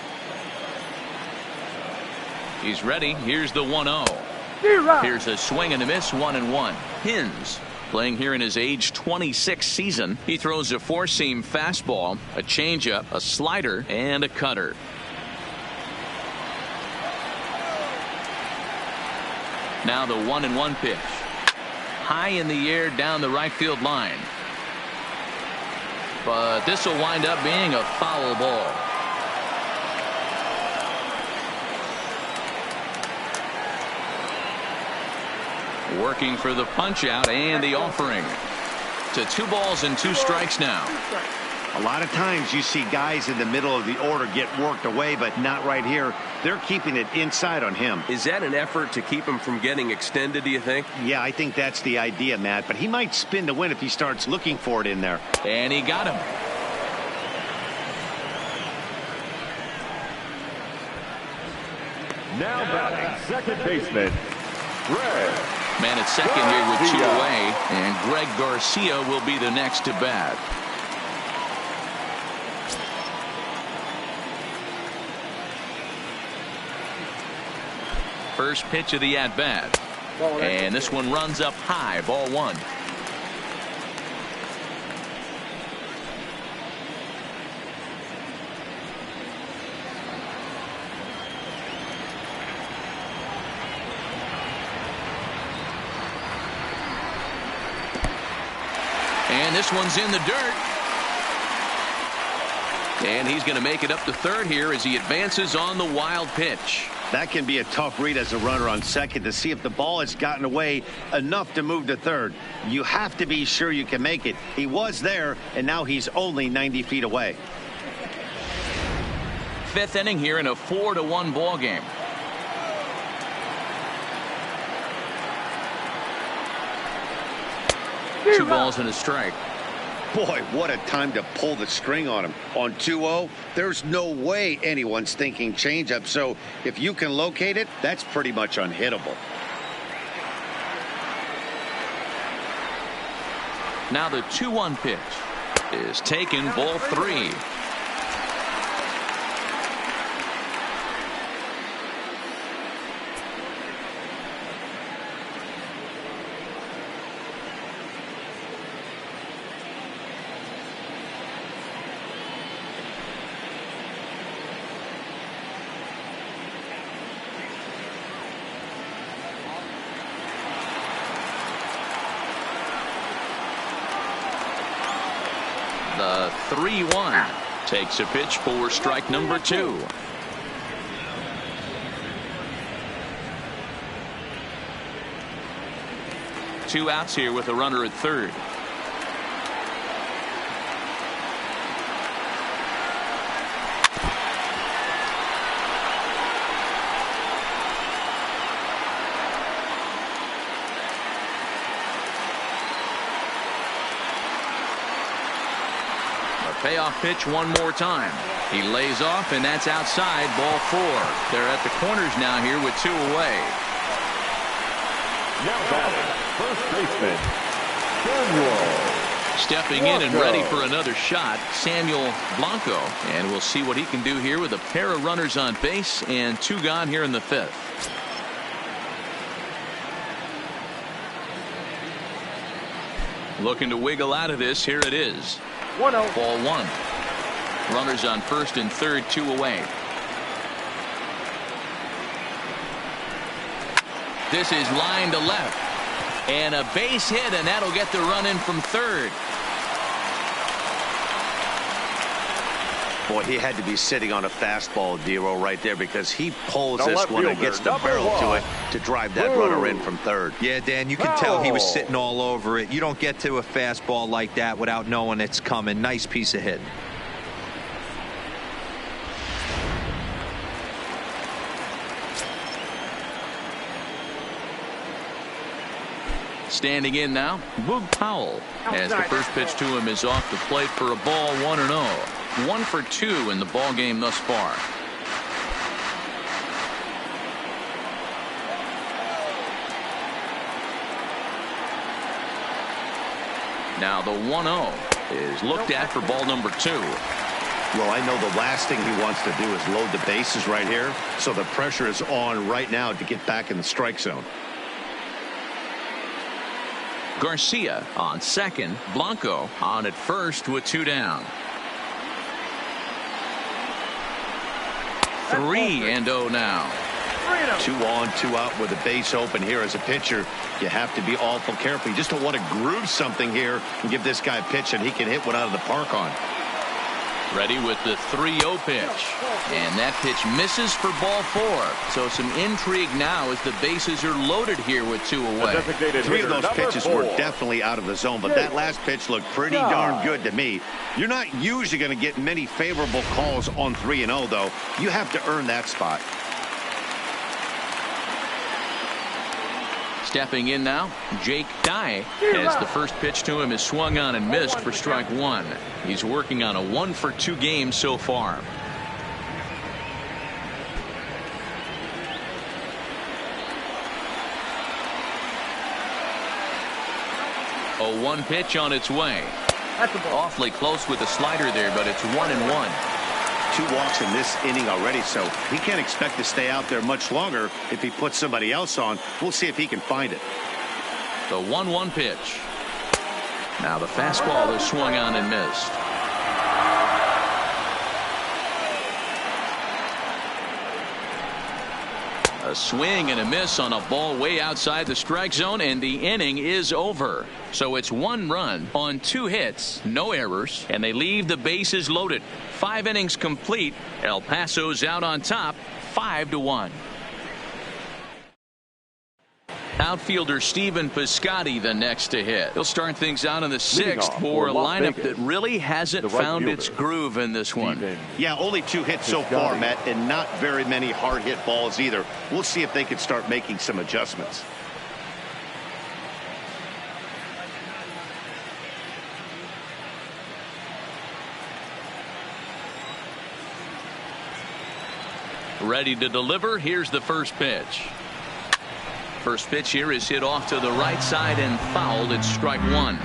He's ready. Here's the 1-0. Here's a swing and a miss. 1-1. Pins playing here in his age 26 season. He throws a four-seam fastball, a changeup, a slider, and a cutter. Now the 1-1 pitch. High in the air down the right field line. But this will wind up being a foul ball. Working for the punch out and the offering. To 2 balls and 2 strikes now. A lot of times you see guys in the middle of the order get worked away, but not right here. They're keeping it inside on him. Is that an effort to keep him from getting extended, do you think? Yeah, I think that's the idea, Matt. But he might spin to win if he starts looking for it in there. And he got him. Now batting second baseman, Greg. Man at second here with 2 away, and Greg Garcia will be the next to bat. First pitch of the at-bat. And this one runs up high. Ball 1. this one's in the dirt. And he's going to make it up to third here as he advances on the wild pitch. That can be a tough read as a runner on second to see if the ball has gotten away enough to move to third. You have to be sure you can make it. He was there, and now he's only 90 feet away. Fifth inning here in a 4-1 ball game. Two balls and a strike. Boy, what a time to pull the string on him. On 2-0, there's no way anyone's thinking changeup. So if you can locate it, that's pretty much unhittable. Now the 2-1 pitch is taken, ball 3. The 3-1 takes a pitch for strike number 2. Two outs here with a runner at third. Payoff pitch one more time. He lays off, and that's outside, ball 4. They're at the corners now here with 2 away. Now batting, first baseman, Samuel. Stepping in and ready for another shot, Samuel Blanco. And we'll see what he can do here with a pair of runners on base and 2 gone here in the 5th. Looking to wiggle out of this. Here it is. 1-0. Ball 1. Runners on first and third, 2 away. This is line to left. And a base hit, and that'll get the run in from third. Boy, he had to be sitting on a fastball, Dero, right there, because he pulls this one and gets the barrel to it to drive that runner in from third. Yeah, Dan, you can tell he was sitting all over it. You don't get to a fastball like that without knowing it's coming. Nice piece of hit. Standing in now, Boog Powell, as the first pitch to him is off the plate for a ball, 1-0. 1 for 2 in the ball game thus far. Now the 1-0 is looked at for ball number 2. Well, I know the last thing he wants to do is load the bases right here, so the pressure is on right now to get back in the strike zone. Garcia on second, Blanco on at first with 2 down. 3-0 now. 2 on, 2 out with a base open here as a pitcher. You have to be awful careful. You just don't want to groove something here and give this guy a pitch that he can hit one out of the park on. Ready with the 3-0 pitch. And that pitch misses for ball 4. So some intrigue now as the bases are loaded here with 2 away. 3 of those pitches were definitely out of the zone, but that last pitch looked pretty darn good to me. You're not usually going to get many favorable calls on 3-0, though. You have to earn that spot. Stepping in now, Jake Dye, as the first pitch to him is swung on and missed for strike 1. He's working on a 1 for 2 game so far. A 1 pitch on its way. Awfully close with the slider there, but it's 1-1. 2 walks in this inning already, so he can't expect to stay out there much longer if he puts somebody else on. We'll see if he can find it. The 1-1 pitch. Now the fastball is swung on and missed. A swing and a miss on a ball way outside the strike zone, and the inning is over. So it's 1 run on 2 hits, no errors, and they leave the bases loaded. 5 innings complete. El Paso's out on top, 5-1. Outfielder Steven Piscotty the next to hit. He'll start things out in the 6th for a lineup that really hasn't found its groove in this one. Yeah, only 2 hits so far, Matt, and not very many hard hit balls either. We'll see if they can start making some adjustments. Ready to deliver. Here's the first pitch. First pitch here is hit off to the right side and fouled. It's strike 1.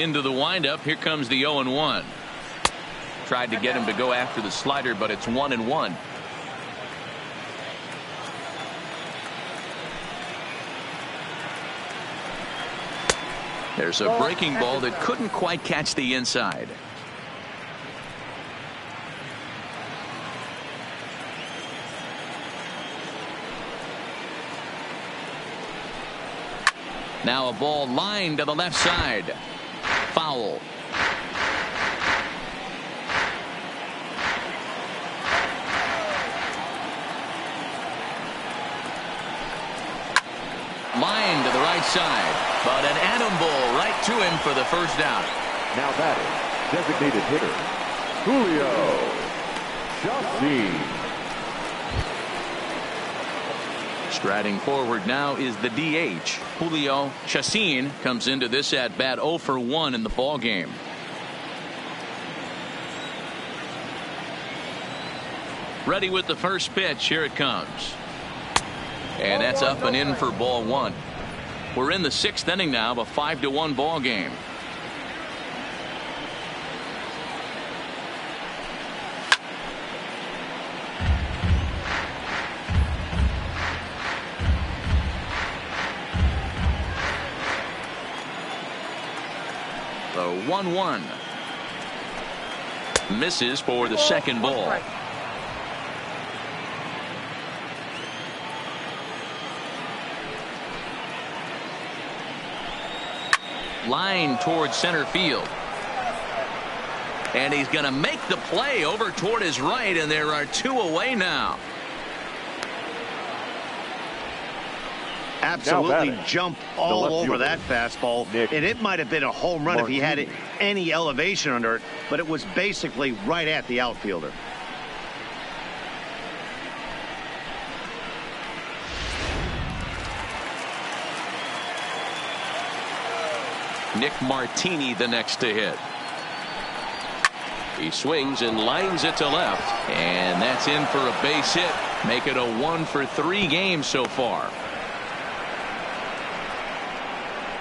Into the windup. Here comes the 0-1. Tried to get him to go after the slider, but it's 1-1. There's a breaking ball that couldn't quite catch the inside. Now a ball lined to the left side. Foul. Line to the right side, but an atom ball right to him for the first out. Now batting, designated hitter, Julio Chassin. Striding forward now is the DH. Julio Chassin comes into this at bat 0 for 1 in the ball game. Ready with the first pitch. Here it comes. And that's up and in for ball 1. We're in the 6th inning now of a 5-1 ball game. The 1-1 misses for the second ball. Line towards center field. And he's going to make the play over toward his right, and there are 2 away now. Absolutely jump all over that fastball, and it might have been a home run if he had any elevation under it, but it was basically right at the outfielder. Nick Martini the next to hit. He swings and lines it to left, and that's in for a base hit. Make it a 1 for 3 game so far.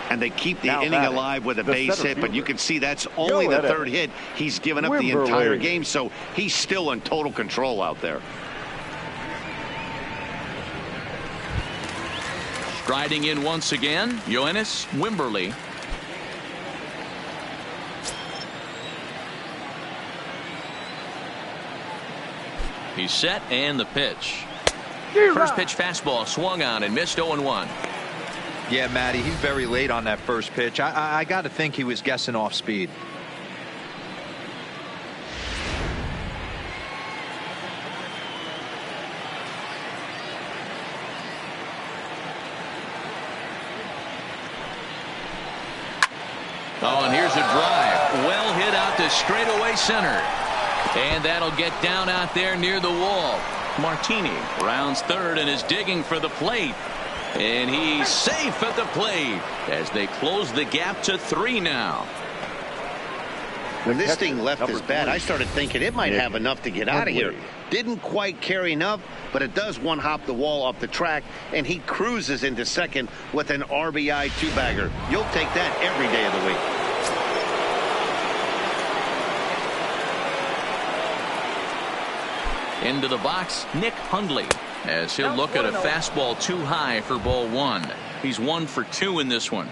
And they keep the inning alive with a base hit, but you can see that's only the 3rd hit he's given up the entire game, so he's still in total control out there. Striding in once again, Yoenis Wimberly. He's set, and the pitch. First pitch fastball swung on and missed 0-1. Yeah, Matty, he's very late on that first pitch. I got to think he was guessing off speed. Oh, and here's a drive. Well hit out to straightaway center. And that'll get down out there near the wall. Martini rounds 3rd and is digging for the plate. And he's safe at the plate as they close the gap to 3 now. When this thing left his bat, I started thinking it might have enough to get out of here. Didn't quite carry enough, but it does one-hop the wall off the track, and he cruises into second with an RBI 2-bagger. You'll take that every day of the week. Into the box, Nick Hundley, as he'll look at a fastball too high for ball 1. He's 1 for 2 in this one.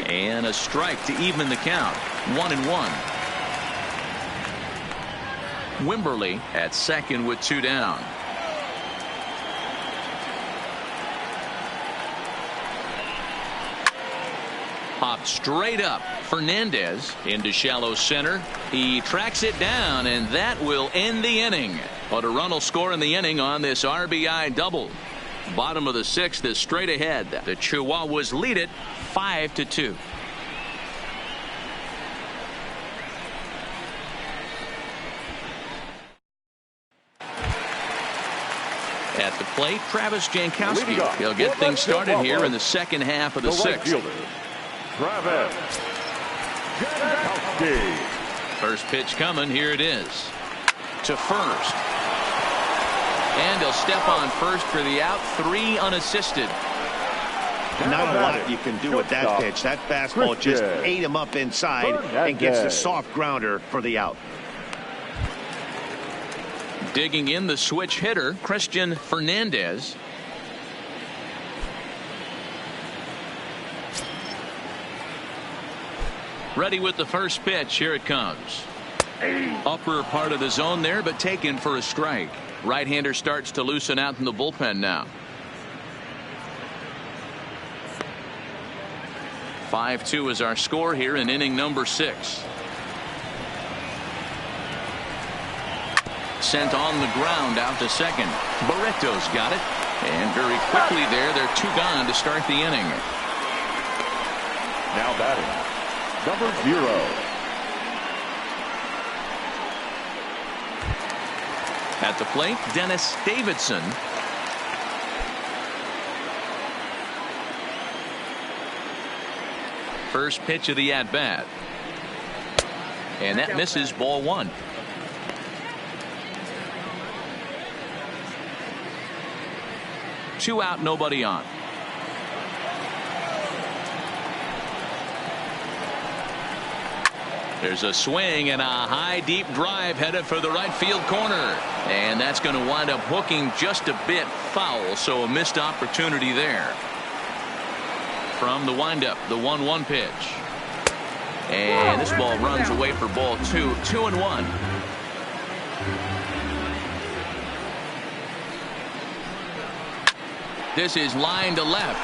And a strike to even the count. 1-1. Wimberly at second with 2 down. Popped straight up. Fernandez into shallow center. He tracks it down, and that will end the inning. But a run will score in the inning on this RBI double. Bottom of the 6th is straight ahead. The Chihuahuas lead it 5-2. At the plate, Travis Jankowski. He'll get things started here in the second half of the 6th. Travis Jankowski. First pitch coming. Here it is. To first. And he'll step on first for the out. 3 unassisted. Not a lot you can do with that pitch. That fastball just ate him up inside and gets the soft grounder for the out. Digging in the switch hitter, Christian Fernandez. Ready with the first pitch. Here it comes. Upper part of the zone there, but taken for a strike. Right-hander starts to loosen out in the bullpen now. 5-2 is our score here in inning number 6. Sent on the ground out to second. Barreto's got it. And very quickly there, they're 2 gone to start the inning. Now batting, number 0. At the plate, Dennis Davidson. First pitch of the at-bat. And that misses, ball 1. Two out, nobody on. There's a swing and a high deep drive headed for the right field corner. And that's going to wind up hooking just a bit foul, so a missed opportunity there. From the windup, the 1-1 pitch. And this ball runs away for ball 2. 2-1. This is line to left.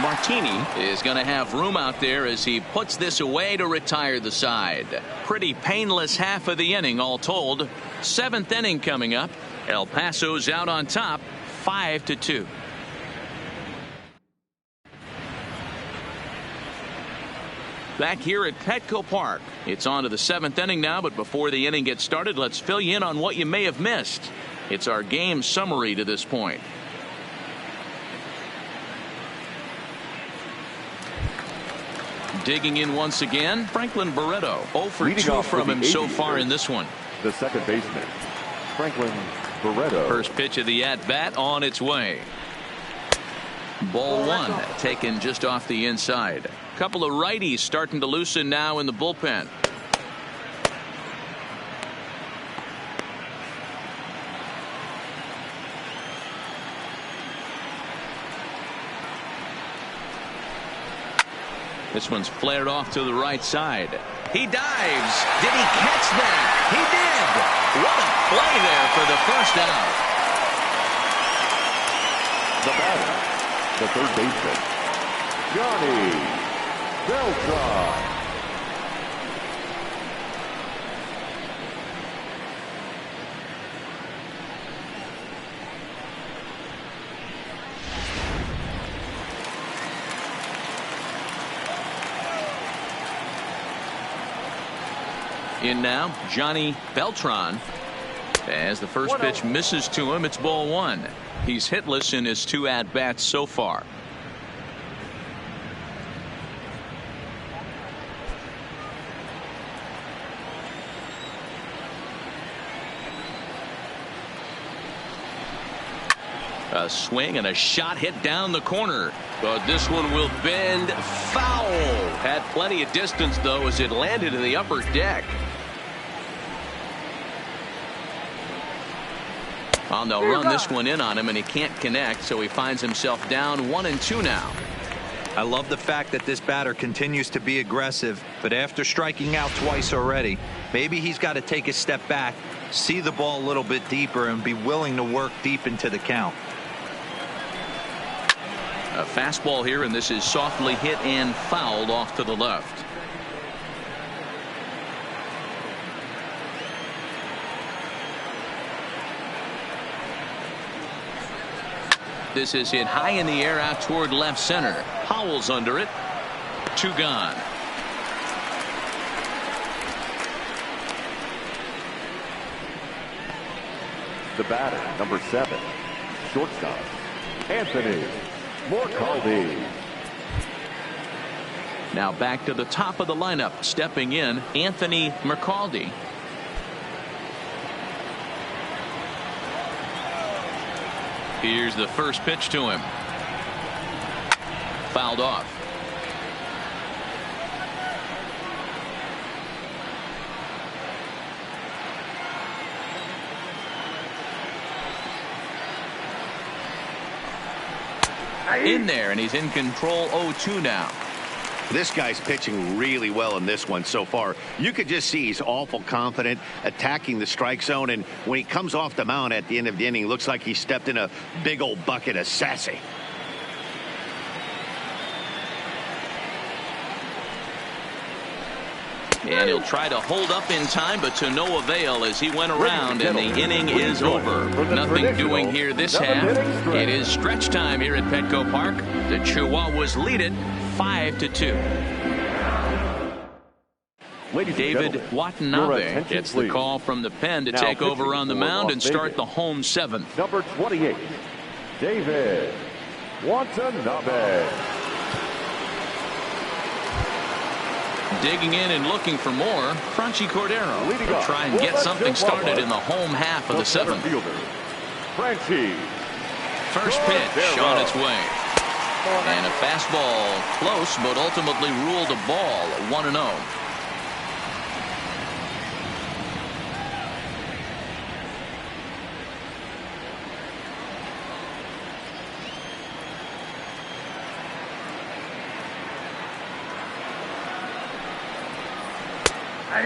Martini is going to have room out there as he puts this away to retire the side. Pretty painless half of the inning all told. 7th inning coming up. El Paso's out on top 5-2. Back here at Petco Park. It's on to the 7th inning now, but before the inning gets started, let's fill you in on what you may have missed. It's our game summary to this point. Digging in once again, Franklin Barreto. 0 for 2 from him so far in this one. The second baseman, Franklin Barreto. First pitch of the at-bat on its way. Ball 1 taken just off the inside. Couple of righties starting to loosen now in the bullpen. This one's flared off to the right side. He dives. Did he catch that? He did. What a play there for the first out. The batter, the third baseman, Johnny Beltran. In now, Johnny Beltran. As the first pitch misses to him, it's ball 1. He's hitless in his 2 at-bats so far. A swing and a shot hit down the corner. But this one will bend foul. Had plenty of distance, though, as it landed in the upper deck. And they'll run this one in on him, and he can't connect, so he finds himself down 1-2 now. I love the fact that this batter continues to be aggressive, but after striking out twice already, maybe he's got to take a step back, see the ball a little bit deeper, and be willing to work deep into the count. A fastball here, and this is softly hit and fouled off to the left. This is hit high in the air out toward left center. Howell's under it. 2 gone. The batter, number 7, shortstop, Anthony Morcaldi. Now back to the top of the lineup. Stepping in, Anthony Morcaldi. Here's the first pitch to him. Fouled off. In there, and he's in control. 0-2 now. This guy's pitching really well in this one so far. You could just see he's awful confident attacking the strike zone, and when he comes off the mound at the end of the inning, looks like he stepped in a big old bucket of sassy. And he'll try to hold up in time, but to no avail as he went around, and the inning is over. Nothing doing here this half. It is stretch time here at Petco Park. The Chihuahuas lead it 5-2. David Watanabe gets the call from the pen to take over on the mound and start the home 7th. Number 28, David Watanabe. Digging in and looking for more, Crunchy Cordero will try and get something started in the home half of the 7th. First pitch on its way. And a fastball close, but ultimately ruled a ball. 1-0.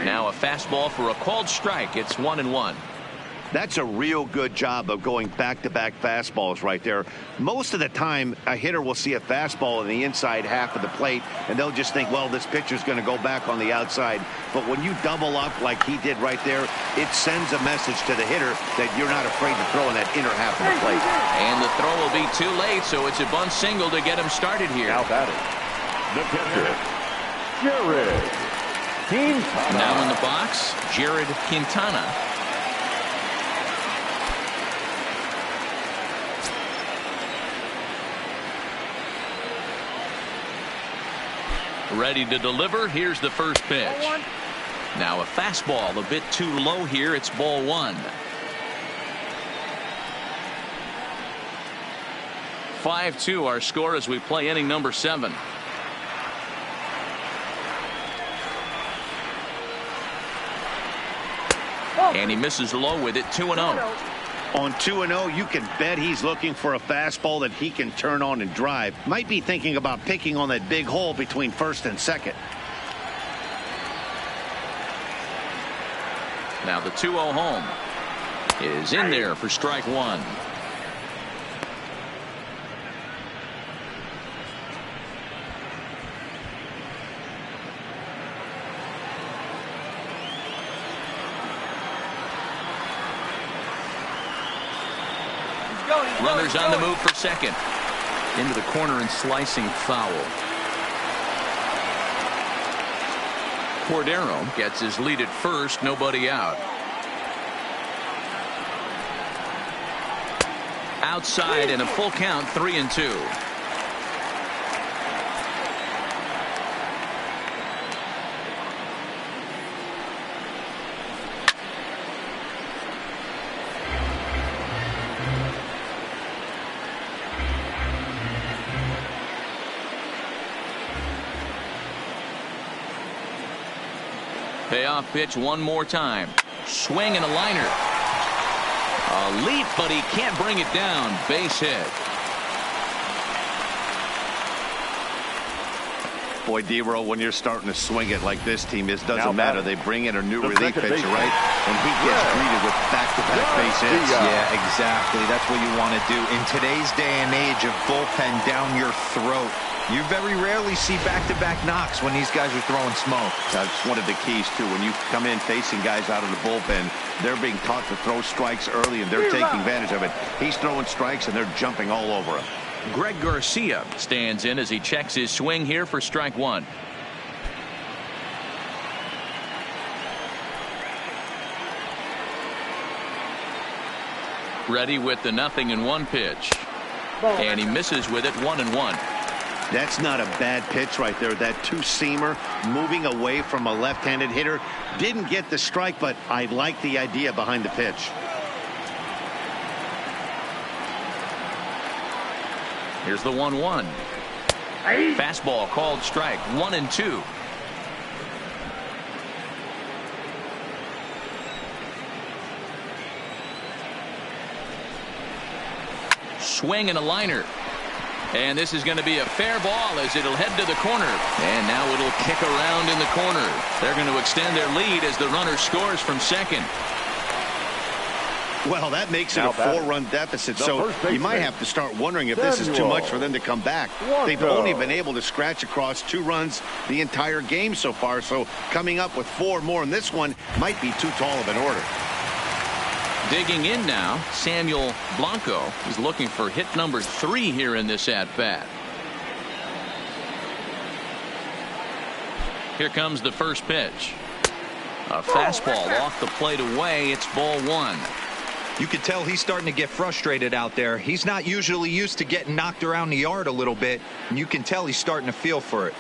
Now a fastball for a called strike. It's 1-1. That's a real good job of going back-to-back fastballs right there. Most of the time, a hitter will see a fastball in the inside half of the plate, and they'll just think, well, this pitcher's going to go back on the outside. But when you double up like he did right there, it sends a message to the hitter that you're not afraid to throw in that inner half of the plate. And the throw will be too late, so it's a bunt single to get him started here. Now batting, the pitcher, Jared Quintana. Now in the box, Jared Quintana. Ready to deliver. Here's the first pitch. Now a fastball a bit too low here. It's ball 1. 5-2 our score as we play inning number 7. And he misses low with it. 2-0. On 2-0, you can bet he's looking for a fastball that he can turn on and drive. Might be thinking about picking on that big hole between first and second. Now the 2-0 home is in there for strike 1. Runners on the move for second. Into the corner and slicing foul. Cordero gets his lead at first. Nobody out. Outside and a full count. 3-2. Payoff pitch one more time. Swing and a liner. A leap, but he can't bring it down. Base hit. Boy, D-Roll, when you're starting to swing it like this team is, doesn't matter. They bring in a new relief pitcher, right? And he gets greeted with back-to-back base hits. Yeah, exactly. That's what you want to do. In today's day and age of bullpen down your throat, you very rarely see back-to-back knocks when these guys are throwing smoke. That's one of the keys, too. When you come in facing guys out of the bullpen, they're being taught to throw strikes early, and they're taking advantage of it. He's throwing strikes, and they're jumping all over him. Greg Garcia stands in as he checks his swing here for strike one. Ready with the 0-1 pitch. And he misses with it 1-1. That's not a bad pitch right there. That two-seamer moving away from a left-handed hitter. Didn't get the strike, but I like the idea behind the pitch. Here's the 1-1. Fastball called strike. 1-2. Swing and a liner. And this is going to be a fair ball as it'll head to the corner. And now it'll kick around in the corner. They're going to extend their lead as the runner scores from second. Well, that makes it a 4-run deficit, so you might have to start wondering if this is too much for them to come back. They've only been able to scratch across 2 runs the entire game so far, so coming up with 4 more in this one might be too tall of an order. Digging in now, Samuel Blanco is looking for hit number 3 here in this at-bat. Here comes the first pitch. A fastball off the plate away. It's ball 1. You can tell he's starting to get frustrated out there. He's not usually used to getting knocked around the yard a little bit, and you can tell he's starting to feel for it.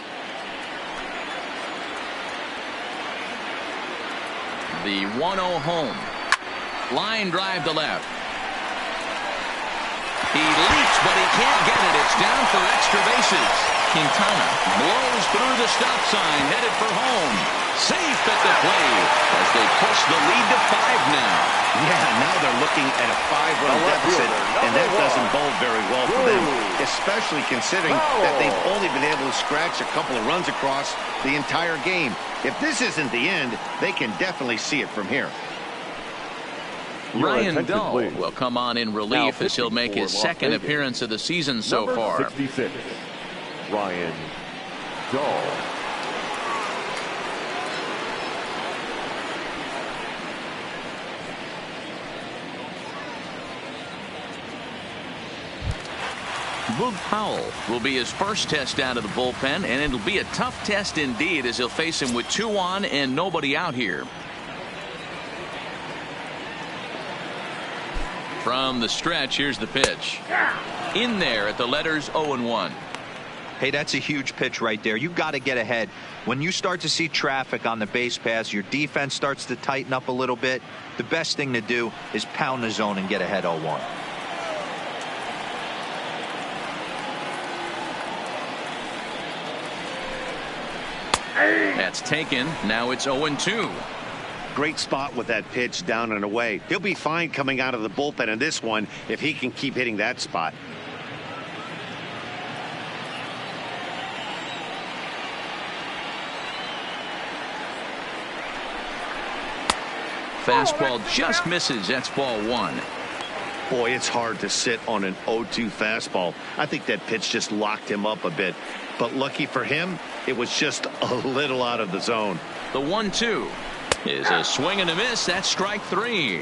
The 1-0 home. Line drive to left. He leaps, but he can't get it. It's down for extra bases. Quintana blows through the stop sign, headed for home. Safe at the plate as they push the lead to 5 now. Yeah, now they're looking at a 5-run deficit, and that doesn't bode very well for them, especially considering that they've only been able to scratch a couple of runs across the entire game. If this isn't the end, they can definitely see it from here. Ryan Dull will come on in relief as he'll make his second appearance of the season so far. 66, Ryan Dull. Boog Powell will be his first test out of the bullpen, and it'll be a tough test indeed as he'll face him with 2 on and nobody out here. From the stretch, here's the pitch. In there at the letters 0-1. Hey, that's a huge pitch right there. You got to get ahead. When you start to see traffic on the base paths, your defense starts to tighten up a little bit. The best thing to do is pound the zone and get ahead 0-1. That's taken. Now it's 0-2. Great spot with that pitch down and away. He'll be fine coming out of the bullpen in this one if he can keep hitting that spot. Fastball just misses. That's ball 1. Boy, it's hard to sit on an 0-2 fastball. I think that pitch just locked him up a bit. But lucky for him, it was just a little out of the zone. The 1-2 is a swing and a miss. That's strike 3.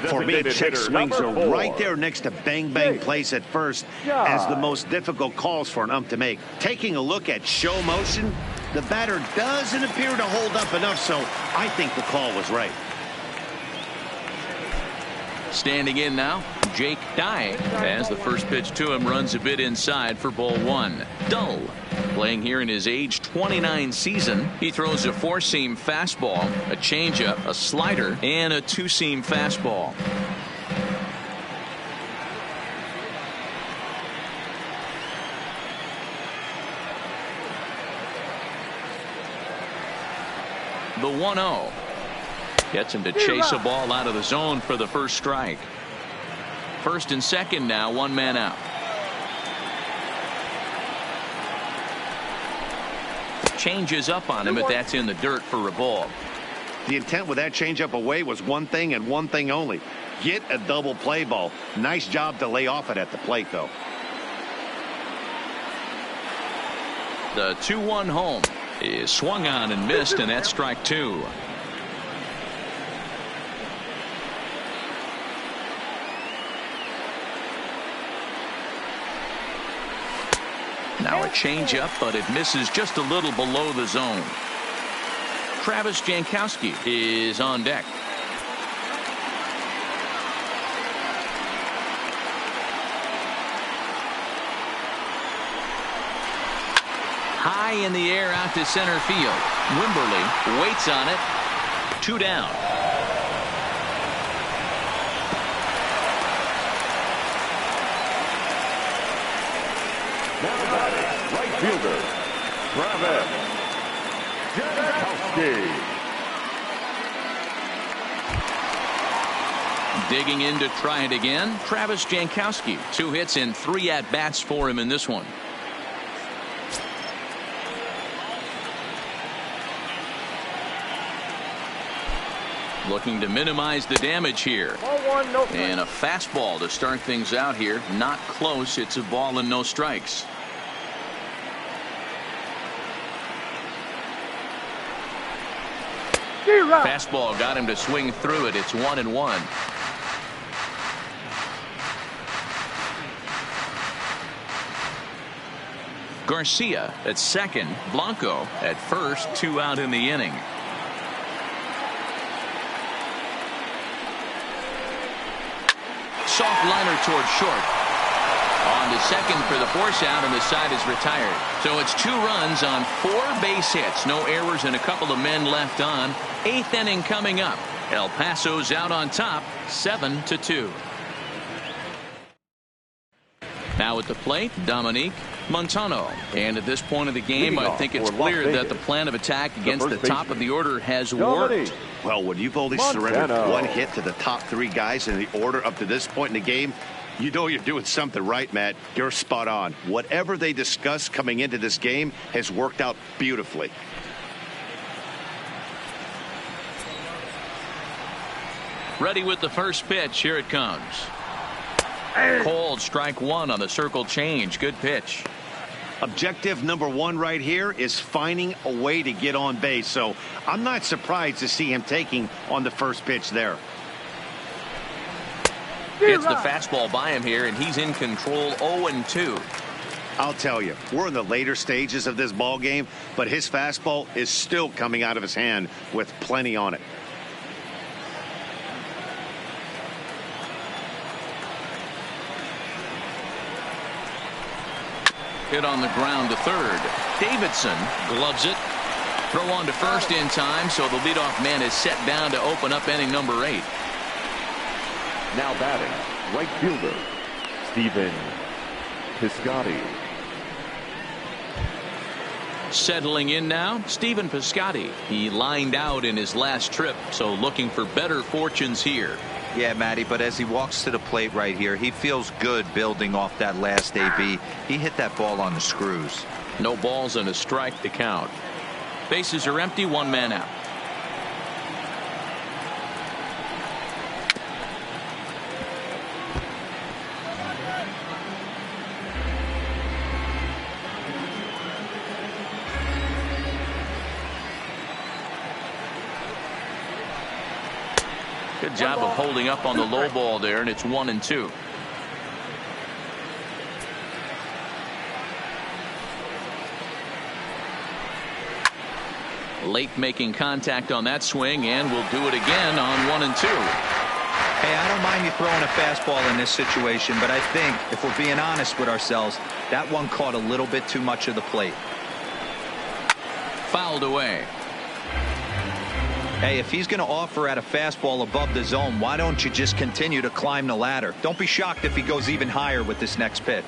For me, check swings are right there next to bang-bang plays at first as the most difficult calls for an ump to make. Taking a look at show motion, the batter doesn't appear to hold up enough, so I think the call was right. Standing in now, Jake Dye, as the first pitch to him runs a bit inside for ball 1. Dull, playing here in his age 29 season. He throws a 4-seam fastball, a changeup, a slider, and a 2-seam fastball. The 1-0 gets him to chase a ball out of the zone for the first strike. First and second now, one man out. Changes up on him, but that's in the dirt for a ball. The intent with that changeup away was one thing and one thing only. Get a double play ball. Nice job to lay off it at the plate, though. The 2-1 home is swung on and missed, and that's strike two. Now a changeup, but it misses just a little below the zone. Travis Jankowski is on deck. High in the air out to center field. Wimberly waits on it. 2 down. Now batting, right fielder, Travis Jankowski. Digging in to try it again, Travis Jankowski. 2 hits and 3 at-bats for him in this one. Looking to minimize the damage here. Ball 1, no strikes. And a fastball to start things out here. Not close. It's a ball and no strikes. Fastball got him to swing through it. It's 1-1. Garcia at second. Blanco at first. 2 out in the inning. Soft liner toward short. On to second for the force out, and the side is retired. So it's 2 runs on 4 base hits. No errors and a couple of men left on. 8th inning coming up. El Paso's out on top, 7-2. Now at the plate, Dominique Montano. And at this point of the game, I think it's clear that the plan of attack against the top of the order has worked. Well, when you've only surrendered 1 hit to the top 3 guys in the order up to this point in the game, you know you're doing something right, Matt. You're spot on. Whatever they discussed coming into this game has worked out beautifully. Ready with the first pitch. Here it comes. Cold, strike 1 on the circle change. Good pitch. Objective number 1 right here is finding a way to get on base. So I'm not surprised to see him taking on the first pitch there. Gets the fastball by him here, and he's in control. 0-2. I'll tell you, we're in the later stages of this ball game, but his fastball is still coming out of his hand with plenty on it. Hit on the ground to third. Davidson gloves it. Throw on to first in time, so the leadoff man is set down to open up inning number 8. Now batting, right fielder, Stephen Piscotty. Settling in now, Stephen Piscotty. He lined out in his last trip, so looking for better fortunes here. Yeah, Matty, but as he walks to the plate right here, he feels good building off that last AB. He hit that ball on the screws. No balls and a strike to count. Bases are empty, 1 man out. Good job of holding up on the low ball there, and it's 1-2. Late making contact on that swing, and will do it again on 1-2. Hey, I don't mind you throwing a fastball in this situation, but I think if we're being honest with ourselves, that one caught a little bit too much of the plate. Fouled away. Hey, if he's going to offer at a fastball above the zone, why don't you just continue to climb the ladder? Don't be shocked if he goes even higher with this next pitch.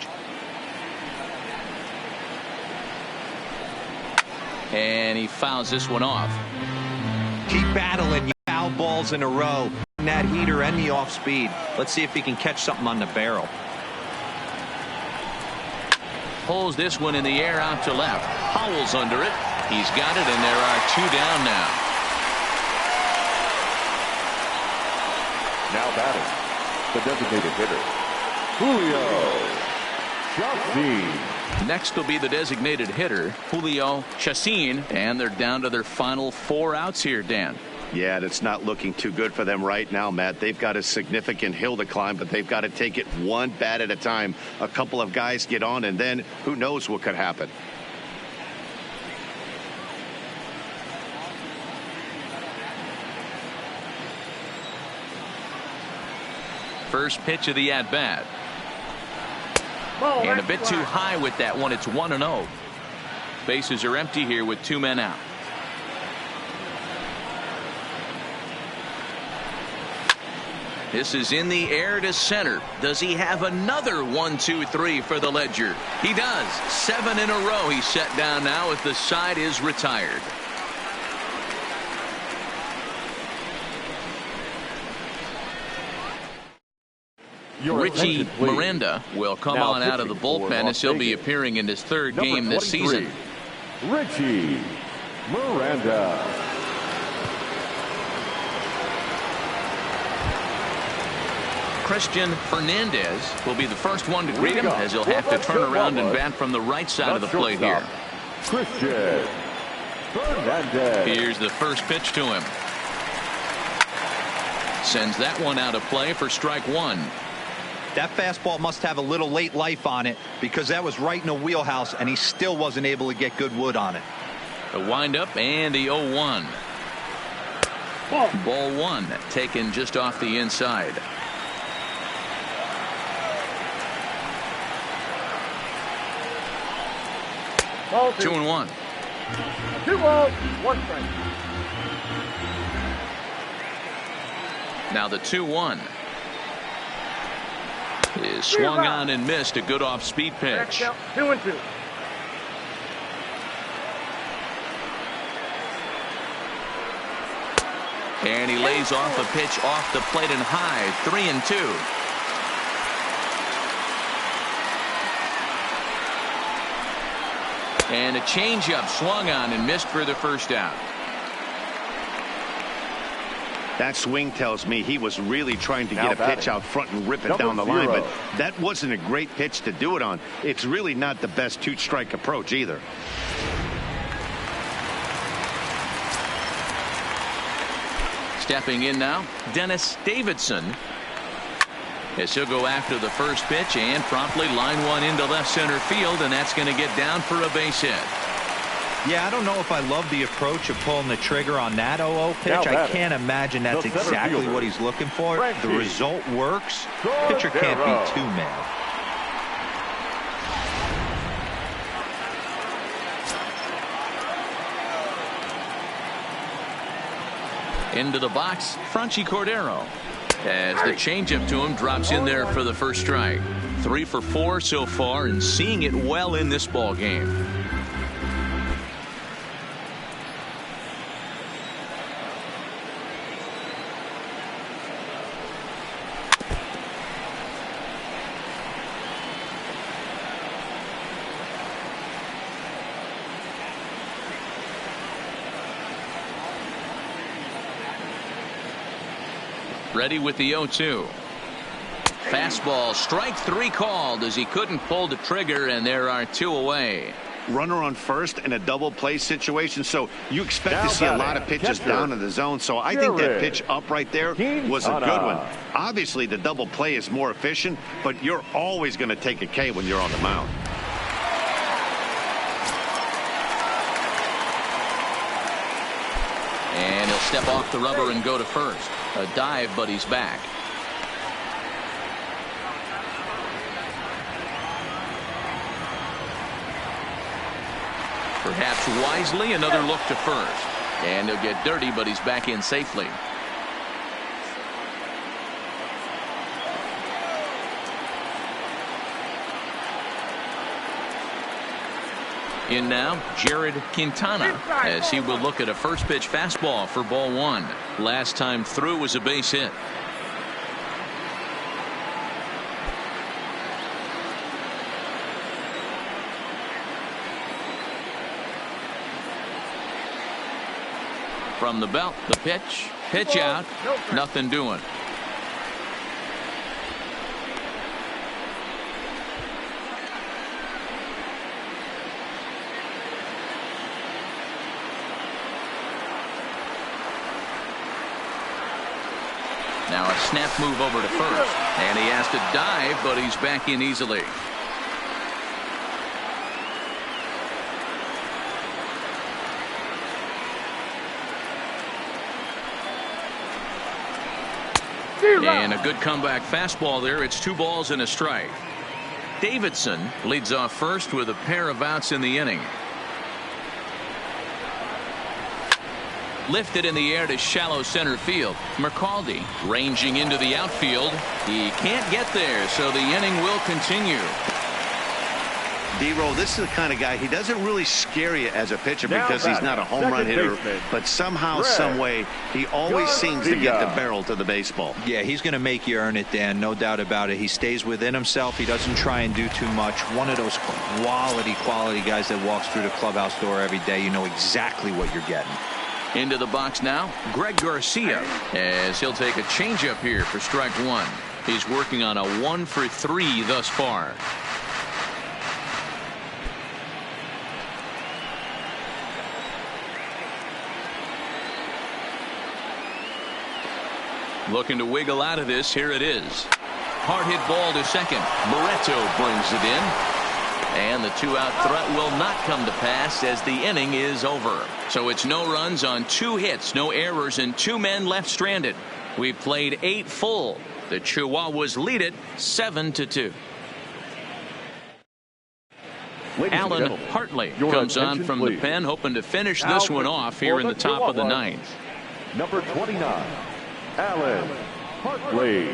And he fouls this one off. Keep battling, you foul balls in a row. getting that heater and the off speed. Let's see if he can catch something on the barrel. Pulls this one in the air out to left. Howell's under it. He's got it, and there are 2 down now. Now batting, the designated hitter, Julio Chacin. Next will be the designated hitter, Julio Chacin, and they're down to their final 4 outs here, Dan. Yeah, that's not looking too good for them right now, Matt. They've got a significant hill to climb, but they've got to take it one bat at a time. A couple of guys get on, and then who knows what could happen. First pitch of the at-bat. And a bit too high with that one. It's 1-0. Bases are empty here with 2 men out. This is in the air to center. Does he have another 1-2-3 for the ledger? He does. 7 in a row he's set down now as the side is retired. Richie Miranda will come on out of the bullpen as he'll be appearing in his 3rd game this season. Richie Miranda. Christian Fernandez will be the first one to greet him as he'll have to turn around and bat from the right side of the plate here. Christian Fernandez. Here's the first pitch to him. Sends that one out of play for strike 1. That fastball must have a little late life on it because that was right in the wheelhouse and he still wasn't able to get good wood on it. The windup and the 0-1. Ball 1 taken just off the inside. Ball 2-1. 2 balls, 1 strike. Now the 2-1 is swung on and missed. A good off-speed pitch. 2-2. And he lays off a pitch off the plate and high. 3-2. And a changeup swung on and missed for the first out. That swing tells me he was really trying to get a pitch out front and rip it down the line, but that wasn't a great pitch to do it on. It's really not the best 2-strike approach either. Stepping in now, Dennis Davidson. As he'll go after the first pitch and promptly line one into left center field, and that's going to get down for a base hit. Yeah, I don't know if I love the approach of pulling the trigger on that 0-0 pitch. I can't imagine that's exactly what he's looking for. The result works. Pitcher can't be too mad. Into the box, Franchi Cordero. As the changeup to him drops in there for the first strike. 3 for 4 so far and seeing it well in this ball game. Ready with the 0-2. Fastball, strike 3 called as he couldn't pull the trigger, and there are 2 away. Runner on first in a double play situation, so you expect to see a lot of pitches down in the zone. So I think that pitch up right there was a good one. Obviously, the double play is more efficient, but you're always going to take a K when you're on the mound. And he'll step off the rubber and go to first. A dive, but he's back. Perhaps wisely, another look to first. And he'll get dirty, but he's back in safely. In now, Jared Quintana, as he will look at a first pitch fastball for ball one. Last time through was a base hit. From the belt, the pitch out, nothing doing. Now a snap move over to first, and he has to dive, but he's back in easily. And a good comeback fastball there. It's 2 balls and a strike. Davidson leads off first with a pair of outs in the inning. Lifted in the air to shallow center field. McCaldy ranging into the outfield. He can't get there, so the inning will continue. D-Roll, this is the kind of guy, he doesn't really scare you as a pitcher because he's not a home run hitter, but somehow, some way, he always seems to get the barrel to the baseball. Yeah, he's going to make you earn it, Dan, no doubt about it. He stays within himself. He doesn't try and do too much. One of those quality guys that walks through the clubhouse door every day. You know exactly what you're getting. Into the box now, Greg Garcia, as he'll take a changeup here for strike one. He's working on a 1-for-3 thus far. Looking to wiggle out of this. Here it is. Hard hit ball to second. Barreto brings it in. And the 2-out threat will not come to pass as the inning is over. So it's no runs on 2 hits, no errors, and 2 men left stranded. We've played 8 full. The Chihuahuas lead it 7-2. Alan Hartley comes on from the pen, hoping to finish this one off here in the top of the 9th. Number 29, Alan Hartley.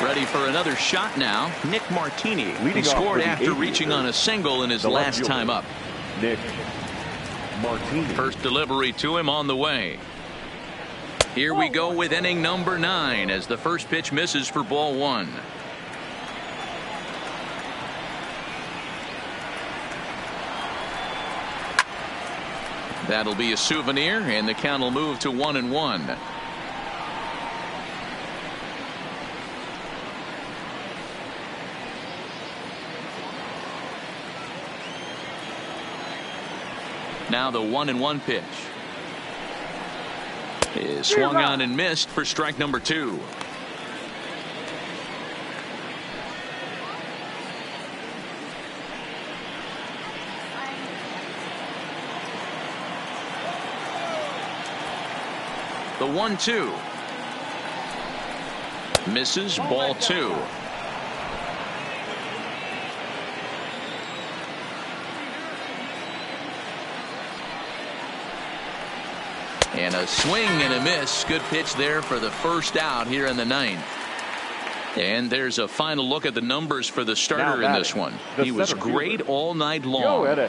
Ready for another shot now. Nick Martini, who scored after reaching on a single in his last time up. Nick Martini. First delivery to him on the way. Here we go with inning number 9 as the first pitch misses for ball 1. That'll be a souvenir, and the count will move to 1-1. Now the 1-1 pitch is swung on and missed for strike number 2. The 1-2 misses, ball 2. And a swing and a miss. Good pitch there for the first out here in the 9th. And there's a final look at the numbers for the starter in this one. He was great all night long.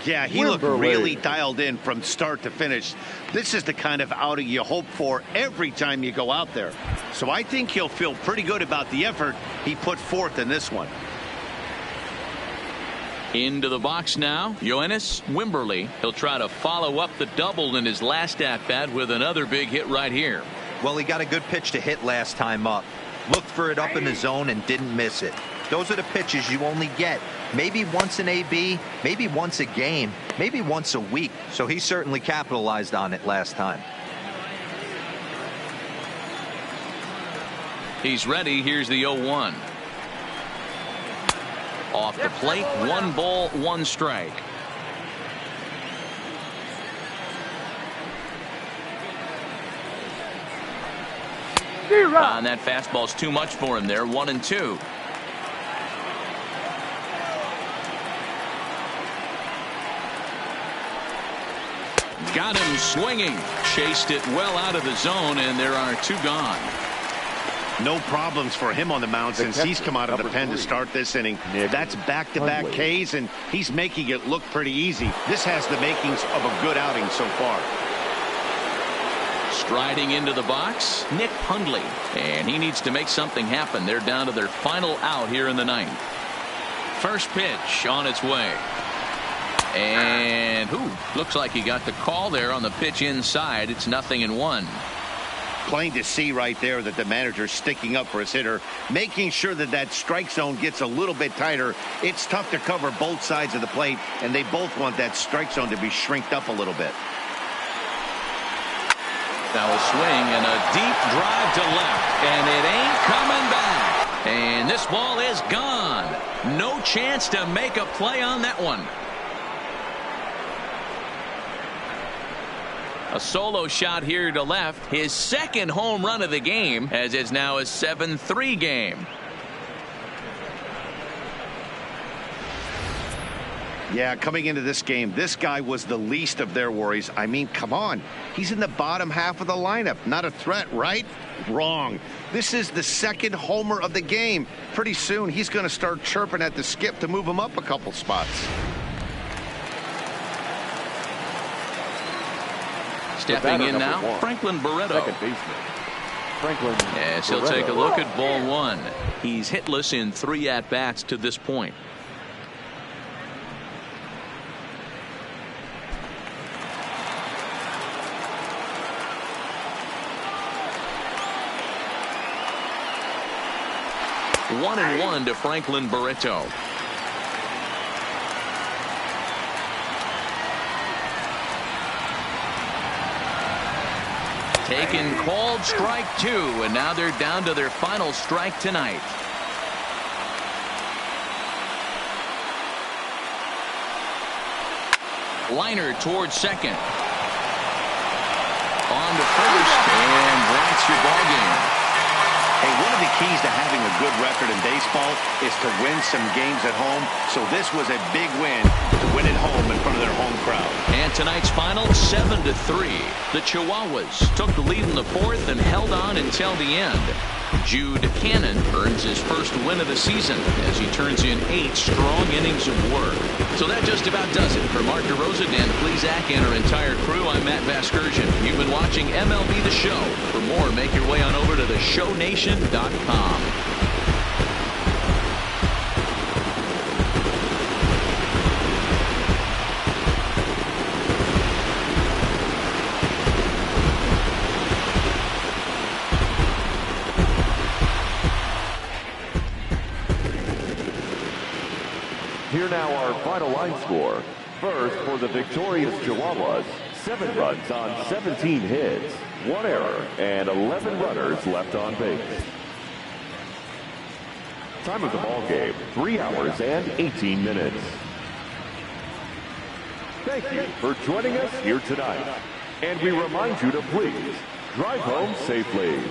Yeah, he looked really dialed in from start to finish. This is the kind of outing you hope for every time you go out there. So I think he'll feel pretty good about the effort he put forth in this one. Into the box now, Yoenis Wimberly. He'll try to follow up the double in his last at-bat with another big hit right here. Well, he got a good pitch to hit last time up. Looked for it up in the zone and didn't miss it. Those are the pitches you only get maybe once in AB, maybe once a game, maybe once a week. So he certainly capitalized on it last time. He's ready. Here's the 0-1. Off the plate, 1 ball, 1 strike. And that fastball's too much for him there. 1-2. Got him swinging. Chased it well out of the zone, and there are 2 gone. No problems for him on the mound since he's come out of the pen to start this inning. That's back-to-back Ks, and he's making it look pretty easy. This has the makings of a good outing so far. Striding into the box, Nick Hundley, and he needs to make something happen. They're down to their final out here in the ninth. First pitch on its way. And looks like he got the call there on the pitch inside. It's 0-1. Plain to see right there that the manager's sticking up for his hitter, making sure that that strike zone gets a little bit tighter. It's tough to cover both sides of the plate, and they both want that strike zone to be shrinked up a little bit. Now a swing and a deep drive to left, and it ain't coming back. And this ball is gone. No chance to make a play on that one. A solo shot here to left. His second home run of the game, as it's now a 7-3 game. Yeah, coming into this game, this guy was the least of their worries. I mean, come on. He's in the bottom half of the lineup. Not a threat, right? Wrong. This is the second homer of the game. Pretty soon, he's going to start chirping at the skip to move him up a couple spots. Stepping in now, Franklin Barreto. Second baseman, Franklin Yes, he'll take a look at ball one. He's hitless in 3 at-bats to this point. One and one to Franklin Barreto. Taken called strike 2, and now they're down to their final strike tonight. Liner towards second. On to first, and that's your ball game. Hey, one of the keys to having a good record in baseball is to win some games at home. So this was a big win to win at home in front of their home crowd. And tonight's final, 7-3. The Chihuahuas took the lead in the 4th and held on until the end. Jude Cannon earns his first win of the season as he turns in 8 strong innings of work. So that just about does it. For Mark DeRosa, Dan Plesac, and our entire crew, I'm Matt Vasgersian. You've been watching MLB The Show. For more, make your way on over to theshownation.com. Here now our final line score. First, for the victorious Chihuahuas, 7 runs on 17 hits, 1 error, and 11 runners left on base. Time of the ball game, 3 hours and 18 minutes. Thank you for joining us here tonight. And we remind you to please drive home safely.